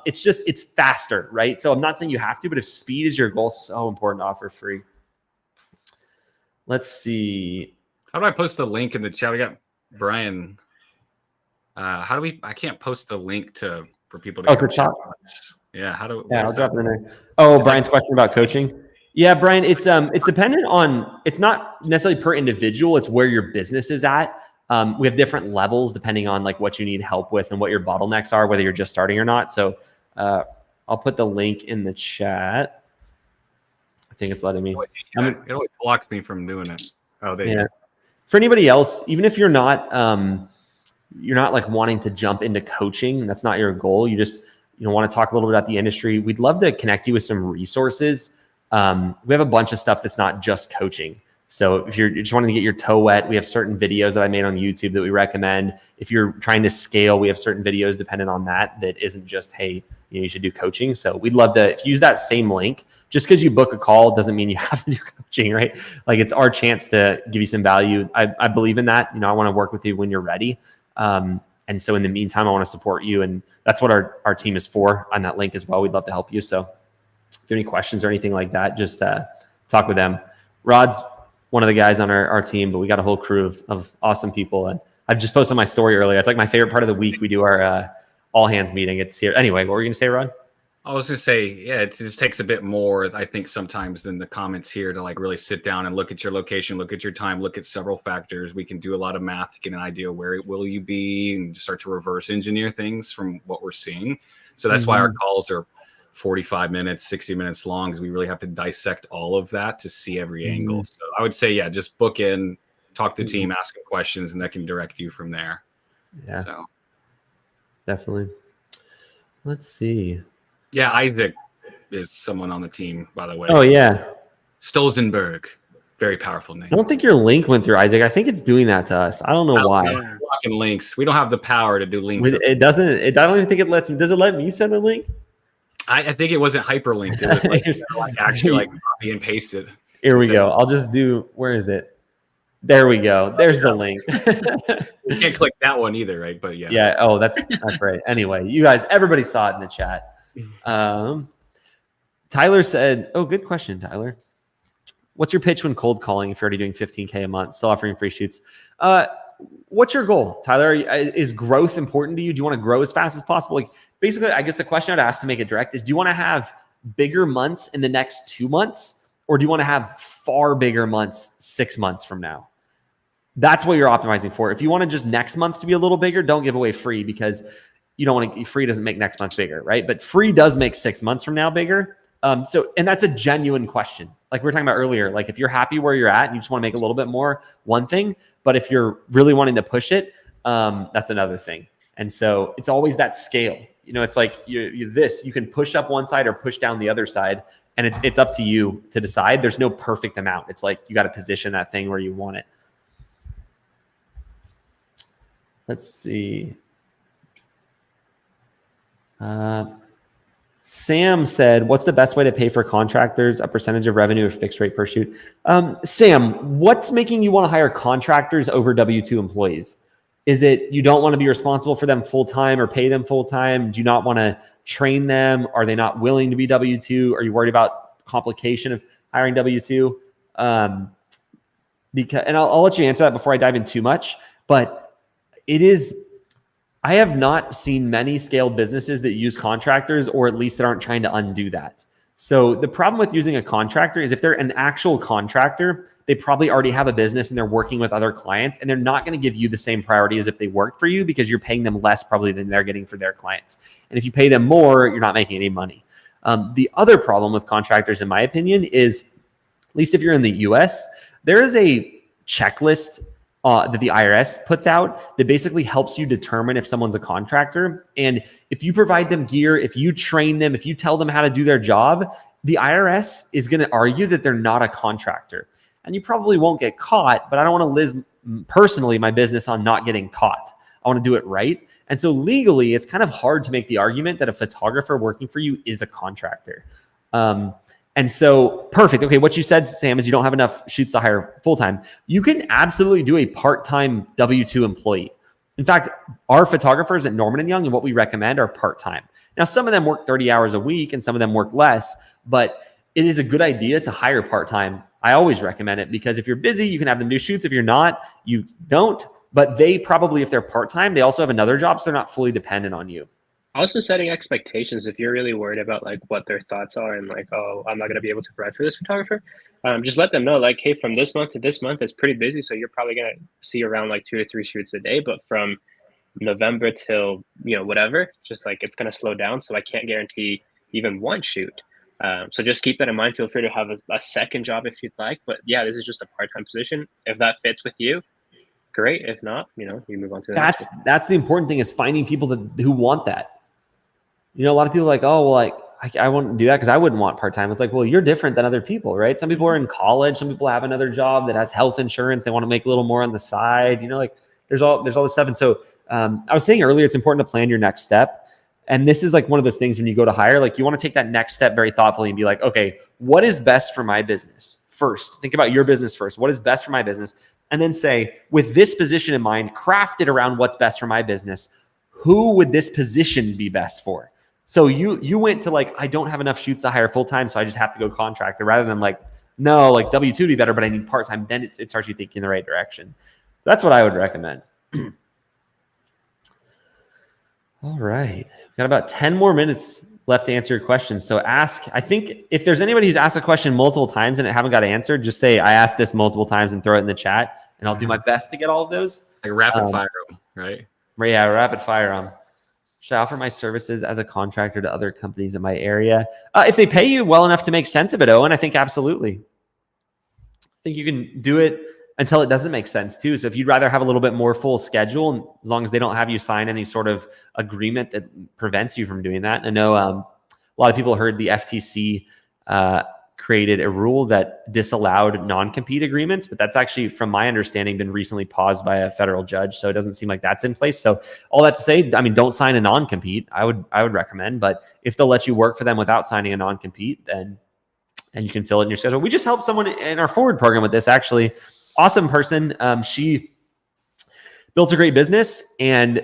it's faster, right? So I'm not saying you have to, but if speed is your goal, so important to offer free. Let's see. How do I post the link in the chat? We got Brian. I can't post the link for people to. Oh, for chat. Yeah. I'll drop it in there. Oh, Brian's question about coaching. Yeah, Brian, it's dependent on, it's not necessarily per individual. It's where your business is at. We have different levels depending on like what you need help with and what your bottlenecks are, whether you're just starting or not. So I'll put the link in the chat. I think it's letting me. It always blocks me from doing it. Oh, there you go. For anybody else, even if you're not like wanting to jump into coaching, that's not your goal. You just want to talk a little bit about the industry. We'd love to connect you with some resources. We have a bunch of stuff that's not just coaching. So if you're just wanting to get your toe wet, we have certain videos that I made on YouTube that we recommend. If you're trying to scale, we have certain videos dependent on that isn't just, hey, you should do coaching. So we'd love to, if you use that same link, just because you book a call doesn't mean you have to do coaching, right? Like it's our chance to give you some value. I believe in that. I want to work with you when you're ready. And so in the meantime, I want to support you. And that's what our team is for on that link as well. We'd love to help you. So if you have any questions or anything like that, just talk with them. Rod's one of the guys on our team, but we got a whole crew of awesome people. And I've just posted my story earlier. It's like my favorite part of the week. We do our all hands meeting. It's here. Anyway, what were you going to say, Rod? I was going to say, yeah, it just takes a bit more, I think, sometimes than the comments here to like really sit down and look at your location, look at your time, look at several factors. We can do a lot of math to get an idea where will you be and start to reverse engineer things from what we're seeing. So that's why our calls are 45 minutes, 60 minutes long, because we really have to dissect all of that to see every angle. So I would say, yeah, just book in, talk to the team, ask them questions, and that can direct you from there. Yeah, so definitely. Let's see. Yeah, Isaac is someone on the team, by the way. Oh, yeah. Stolzenberg. Very powerful name. I don't think your link went through, Isaac. I think it's doing that to us. I don't know why. Blocking links. We don't have the power to do links. It doesn't. I don't even think it lets me. Does it let me send a link? I think it wasn't hyperlinked. It was like actually like copy and paste it. Here we go. I'll just do. Where is it? There we go. There's the link. You can't click that one either, right? But yeah. Yeah. Oh, that's right. Anyway, you guys, everybody saw it in the chat. Tyler said, "Oh, good question, Tyler. What's your pitch when cold calling if you're already doing 15K a month, still offering free shoots? What's your goal, Tyler? Is growth important to you? Do you want to grow as fast as possible? Like, basically, I guess the question I'd ask to make it direct is, do you want to have bigger months in the next 2 months, or do you want to have far bigger months 6 months from now? That's what you're optimizing for. If you want to just next month to be a little bigger, don't give away free, because you don't want to. Free doesn't make next month bigger, right? But free does make 6 months from now bigger. And that's a genuine question. Like we were talking about earlier, like if you're happy where you're at and you just want to make a little bit more, one thing, but if you're really wanting to push it, that's another thing. And so it's always that scale. It's like you can push up one side or push down the other side, and it's up to you to decide. There's no perfect amount. It's like you got to position that thing where you want it. Let's see. Sam said, what's the best way to pay for contractors? A percentage of revenue or fixed rate per shoot? Sam, what's making you want to hire contractors over W-2 employees? Is it you don't want to be responsible for them full-time or pay them full-time? Do you not want to train them? Are they not willing to be W-2? Are you worried about complication of hiring W-2? And I'll let you answer that before I dive in too much, but I have not seen many scaled businesses that use contractors, or at least that aren't trying to undo that. So the problem with using a contractor is if they're an actual contractor, they probably already have a business and they're working with other clients, and they're not going to give you the same priority as if they worked for you, because you're paying them less probably than they're getting for their clients. And if you pay them more, you're not making any money. The other problem with contractors, in my opinion, is, at least if you're in the US, there is a checklist that the IRS puts out that basically helps you determine if someone's a contractor. And if you provide them gear, if you train them, if you tell them how to do their job, the IRS is going to argue that they're not a contractor. And you probably won't get caught, but I don't want to live personally my business on not getting caught. I want to do it right. And so legally, it's kind of hard to make the argument that a photographer working for you is a contractor. And so perfect. Okay. What you said, Sam, is you don't have enough shoots to hire full-time. You can absolutely do a part-time W-2 employee. In fact, our photographers at Norman & Young and what we recommend are part-time. Now, some of them work 30 hours a week and some of them work less, but it is a good idea to hire part-time. I always recommend it because if you're busy, you can have them do shoots. If you're not, you don't. But they probably, if they're part-time, they also have another job, so they're not fully dependent on you. Also setting expectations. If you're really worried about like what their thoughts are and like, oh, I'm not going to be able to provide for this photographer, just let them know like, hey, from this month to this month, it's pretty busy. So you're probably going to see around like 2 to 3 shoots a day. But from November till, whatever, just like it's going to slow down. So I can't guarantee even 1 shoot. So just keep that in mind. Feel free to have a second job if you'd like. But yeah, this is just a part-time position. If that fits with you, great. If not, you move on to the next one. That's the important thing, is finding people who want that. A lot of people are like, oh, well, I wouldn't do that because I wouldn't want part-time. It's like, well, you're different than other people, right? Some people are in college. Some people have another job that has health insurance. They want to make a little more on the side. Like there's all this stuff. And so I was saying earlier, it's important to plan your next step. And this is like one of those things when you go to hire, like you want to take that next step very thoughtfully and be like, okay, what is best for my business first? Think about your business first. What is best for my business? And then say, with this position in mind, craft it around what's best for my business. Who would this position be best for? So you went to like, I don't have enough shoots to hire full-time, so I just have to go contractor, rather than like, no, like W-2 would be better, but I need part-time. Then it starts you thinking in the right direction. So that's what I would recommend. All right. We've got about 10 more minutes left to answer your questions. So ask, I think if there's anybody who's asked a question multiple times and it haven't got answered, just say, I asked this multiple times and throw it in the chat, and I'll do my best to get all of those. Like rapid fire them, right? Yeah, rapid fire them. Should I offer my services as a contractor to other companies in my area? If they pay you well enough to make sense of it, Owen, I think absolutely. I think you can do it until it doesn't make sense too. So if you'd rather have a little bit more full schedule, as long as they don't have you sign any sort of agreement that prevents you from doing that. I know a lot of people heard the FTC created a rule that disallowed non-compete agreements, but that's actually, from my understanding, been recently paused by a federal judge. So it doesn't seem like that's in place. So all that to say, I mean, don't sign a non-compete. I would recommend, but if they'll let you work for them without signing a non-compete, then, and you can fill it in your schedule. We just helped someone in our forward program with this, actually. Awesome person. She built a great business and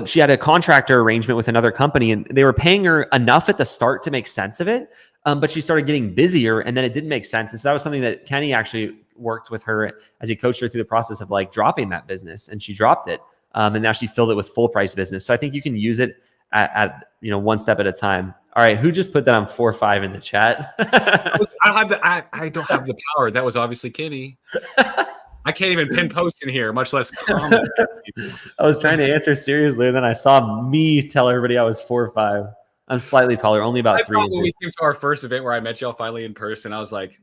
she had a contractor arrangement with another company, and they were paying her enough at the start to make sense of it. But she started getting busier, and then it didn't make sense. And so that was something that Kenny actually worked with her as he coached her through the process of like dropping that business, and she dropped it. And now she filled it with full price business. So I think you can use it at one step at a time. All right. Who just put that on 4-5 in the chat? I don't have the power. That was obviously Kenny. I can't even pin post in here, much less comment. I was trying to answer seriously, and then I saw me tell everybody I was 4'5". I'm slightly taller, only about 3 inches. When we came to our first event where I met y'all finally in person, I was like,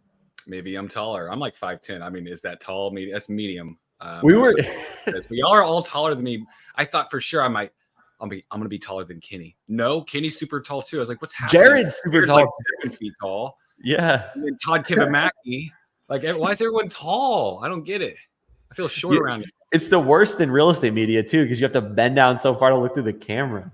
maybe I'm taller. I'm like 5'10". I mean, is that tall? Maybe that's medium. We y'all are all taller than me. I thought for sure I'm going to be taller than Kenny. No, Kenny's super tall too. I was like, what's happening? Jared's super tall. Like 7 feet tall. Yeah. And then Todd Kibamaki. Like, why is everyone tall? I don't get it. I feel short around it. It's the worst in real estate media too, because you have to bend down so far to look through the camera.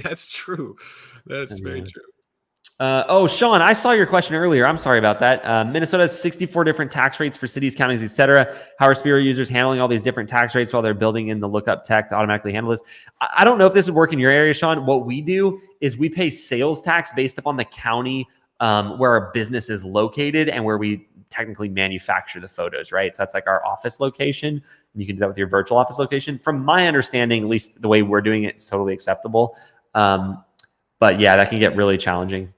That's true. That's very true. Sean, I saw your question earlier. I'm sorry about that. Minnesota has 64 different tax rates for cities, counties, etc. How are Spiro users handling all these different tax rates while they're building in the lookup tech to automatically handle this? I don't know if this would work in your area, Sean. What we do is we pay sales tax based upon the county where our business is located and where we technically manufacture the photos, right? So that's like our office location. You can do that with your virtual office location. From my understanding, at least the way we're doing it, it's totally acceptable. But yeah, that can get really challenging.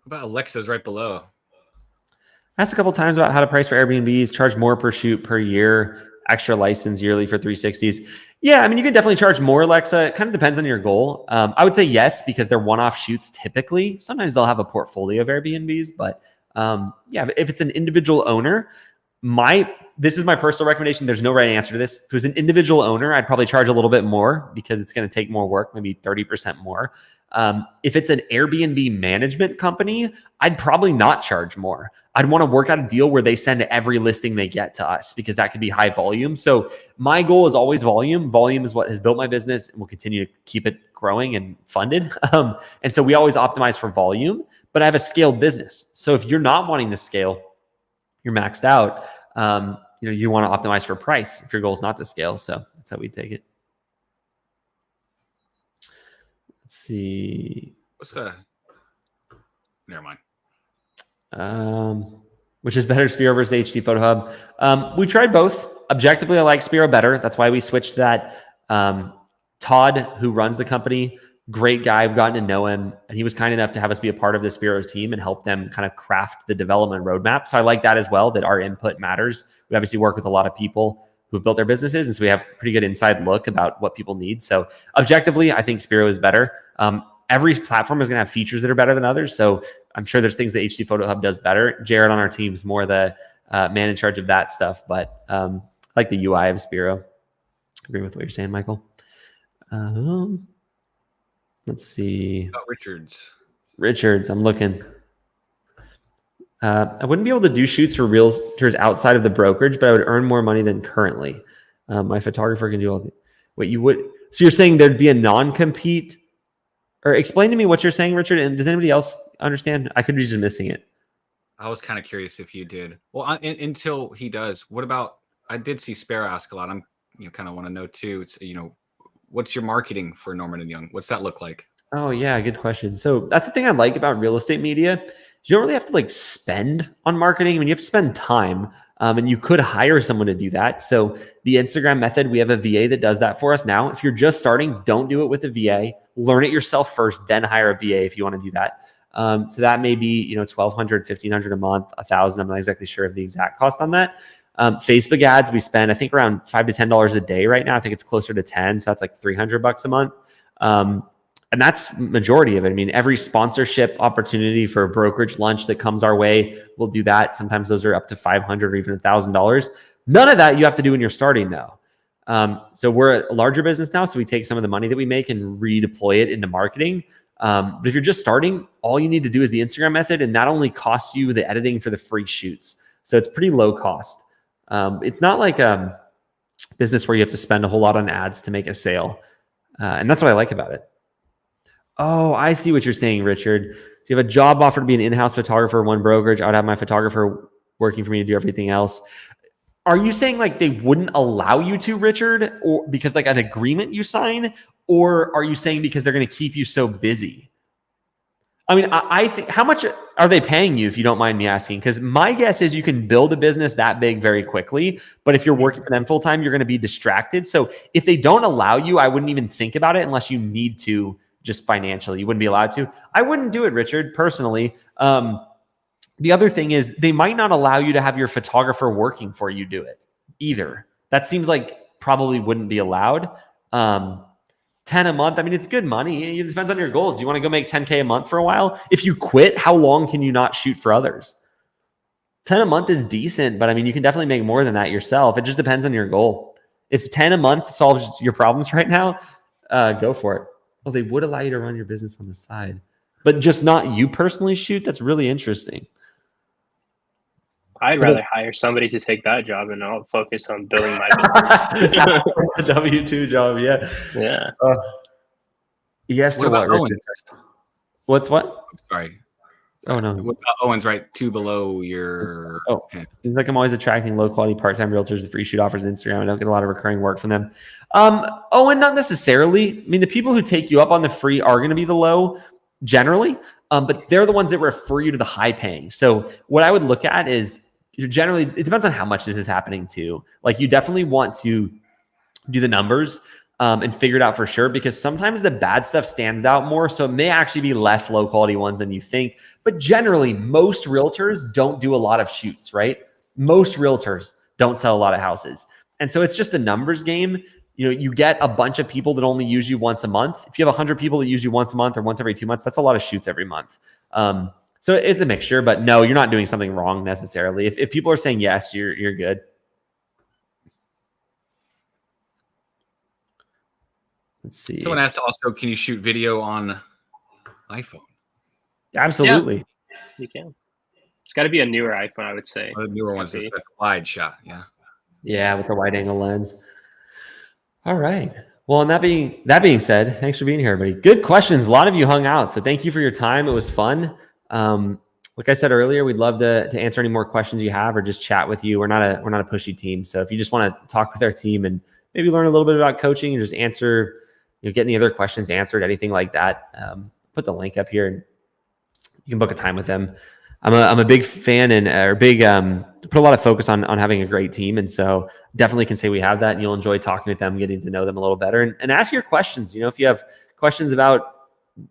What about Alexa's right below? I asked a couple times about how to price for Airbnbs, charge more per shoot per year, extra license yearly for 360s. Yeah, I mean, you can definitely charge more, Alexa. It kind of depends on your goal. I would say yes, because they're one-off shoots typically. Sometimes they'll have a portfolio of Airbnbs, but yeah, if it's an individual owner, my this is my personal recommendation. There's no right answer to this. If it was an individual owner, I'd probably charge a little bit more because it's going to take more work, maybe 30% more. If it's an Airbnb management company, I'd probably not charge more. I'd want to work out a deal where they send every listing they get to us because that could be high volume. So my goal is always volume. Volume is what has built my business and will continue to keep it growing and funded. And so we always optimize for volume, but I have a scaled business. So if you're not wanting to scale, you're maxed out. You want to optimize for price if your goal is not to scale. So that's how we take it. Let's see. Never mind. Which is better, Spiro versus HD Photo Hub? We tried both. Objectively, I like Spiro better. That's why we switched that. Todd, who runs the company, great guy. I've gotten to know him, and he was kind enough to have us be a part of the Spiro team and help them kind of craft the development roadmap. So I like that as well, that our input matters. We obviously work with a lot of people who've built their businesses, and so we have a pretty good inside look about what people need. So objectively, I think Spiro is better. Every platform is going to have features that are better than others. So I'm sure there's things that HD Photo Hub does better. Jared on our team is more the man in charge of that stuff, but I like the UI of Spiro. Agree with what you're saying, Michael. Let's see. Richards, I'm looking. I wouldn't be able to do shoots for realtors outside of the brokerage, but I would earn more money than currently. My photographer can do all the... Wait, you would... So you're saying there'd be a non-compete? Or explain to me what you're saying, Richard, and does anybody else understand? I could be just missing it. I was kind of curious if you did. Well, until he does, what about... I did see Sparrow ask a lot. I'm kind of want to know too. It's, what's your marketing for Norman and Young? What's that look like? Oh yeah, good question. So that's the thing I like about real estate media. You don't really have to spend on marketing. I mean, you have to spend time, and you could hire someone to do that. So the Instagram method, we have a VA that does that for us now. If you're just starting, don't do it with a VA. Learn it yourself first, then hire a VA if you want to do that. So that may be $1,200, $1,500 a month, $1,000. I'm not exactly sure of the exact cost on that. Facebook ads, we spend I think around $5 to $10 a day right now. I think it's closer to 10, so that's like $300 a month. And that's majority of it. I mean, every sponsorship opportunity for a brokerage lunch that comes our way, we'll do that. Sometimes those are up to $500 or even $1,000. None of that you have to do when you're starting though. So we're a larger business now, so we take some of the money that we make and redeploy it into marketing. But if you're just starting, all you need to do is the Instagram method, and that only costs you the editing for the free shoots. So it's pretty low cost. It's not like a business where you have to spend a whole lot on ads to make a sale. And that's what I like about it. Oh, I see what you're saying, Richard. So you have a job offer to be an in-house photographer, one brokerage. I would have my photographer working for me to do everything else. Are you saying they wouldn't allow you to, Richard, or because an agreement you sign, or are you saying because they're going to keep you so busy? I mean, I think, how much are they paying you, if you don't mind me asking? Because my guess is you can build a business that big very quickly, but if you're working for them full time, you're going to be distracted. So if they don't allow you, I wouldn't even think about it unless you need to. Just financially, you wouldn't be allowed to. I wouldn't do it, Richard, personally. The other thing is they might not allow you to have your photographer working for you do it either. That seems like probably wouldn't be allowed. 10 a month. I mean, it's good money. It depends on your goals. Do you want to go make 10K a month for a while? If you quit, how long can you not shoot for others? 10 a month is decent, but I mean, you can definitely make more than that yourself. It just depends on your goal. If 10 a month solves your problems right now, go for it. Well, they would allow you to run your business on the side, but just not you personally shoot. That's really interesting. I'd rather hire somebody to take that job, and I'll focus on building my business. The W-2 job, yeah. Yeah. Yes. What about Owens? What's what? Sorry. Oh no. What about Owens? Right, two below your. Oh, seems like I'm always attracting low quality part-time realtors with free shoot offers on Instagram. I don't get a lot of recurring work from them. Owen, not necessarily. I mean, the people who take you up on the free are going to be the low generally, but they're the ones that refer you to the high paying. So what I would look at is generally, it depends on how much this is happening too. You definitely want to do the numbers and figure it out for sure, because sometimes the bad stuff stands out more. So it may actually be less low quality ones than you think. But generally, most realtors don't do a lot of shoots, right? Most realtors don't sell a lot of houses. And so it's just a numbers game. You get a bunch of people that only use you once a month. If you have 100 people that use you once a month or once every 2 months, that's a lot of shoots every month. So it's a mixture, but no, you're not doing something wrong necessarily. If people are saying yes, you're good. Let's see. Someone asked also, can you shoot video on iPhone? Absolutely. Yeah, you can. It's got to be a newer iPhone, I would say. One of the newer ones is a wide shot. Yeah. Yeah, with the wide angle lens. All right. Well, and that being said, thanks for being here, everybody. Good questions. A lot of you hung out, so thank you for your time. It was fun. Like I said earlier, we'd love to answer any more questions you have or just chat with you. We're not a pushy team, so if you just want to talk with our team and maybe learn a little bit about coaching and just answer, get any other questions answered, anything like that, put the link up here and you can book a time with them. I'm a big fan and put a lot of focus on having a great team. And so definitely can say we have that, and you'll enjoy talking with them, getting to know them a little better, and ask your questions. If you have questions about,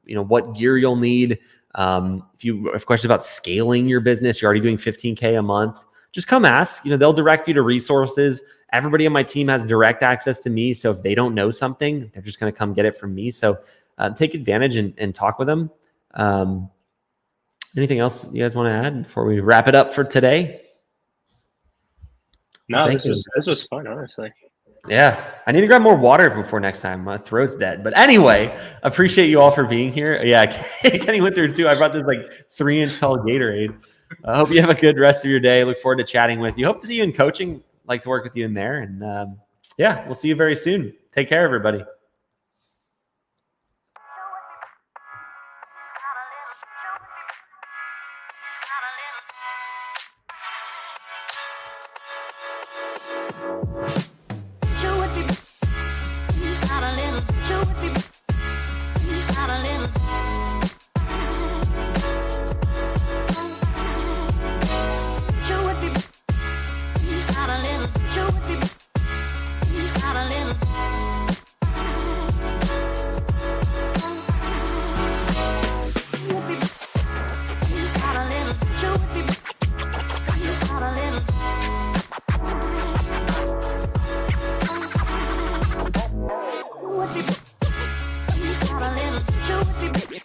what gear you'll need, if you have questions about scaling your business, you're already doing 15K a month, just come ask. They'll direct you to resources. Everybody on my team has direct access to me. So if they don't know something, they're just going to come get it from me. So take advantage and talk with them. Anything else you guys want to add before we wrap it up for today? No, this was fun, honestly. Yeah, I need to grab more water before next time. My throat's dead. But anyway, appreciate you all for being here. Yeah, Kenny went through too. I brought this 3-inch tall Gatorade. I hope you have a good rest of your day. Look forward to chatting with you. Hope to see you in coaching. Like to work with you in there. And we'll see you very soon. Take care, everybody. Got a little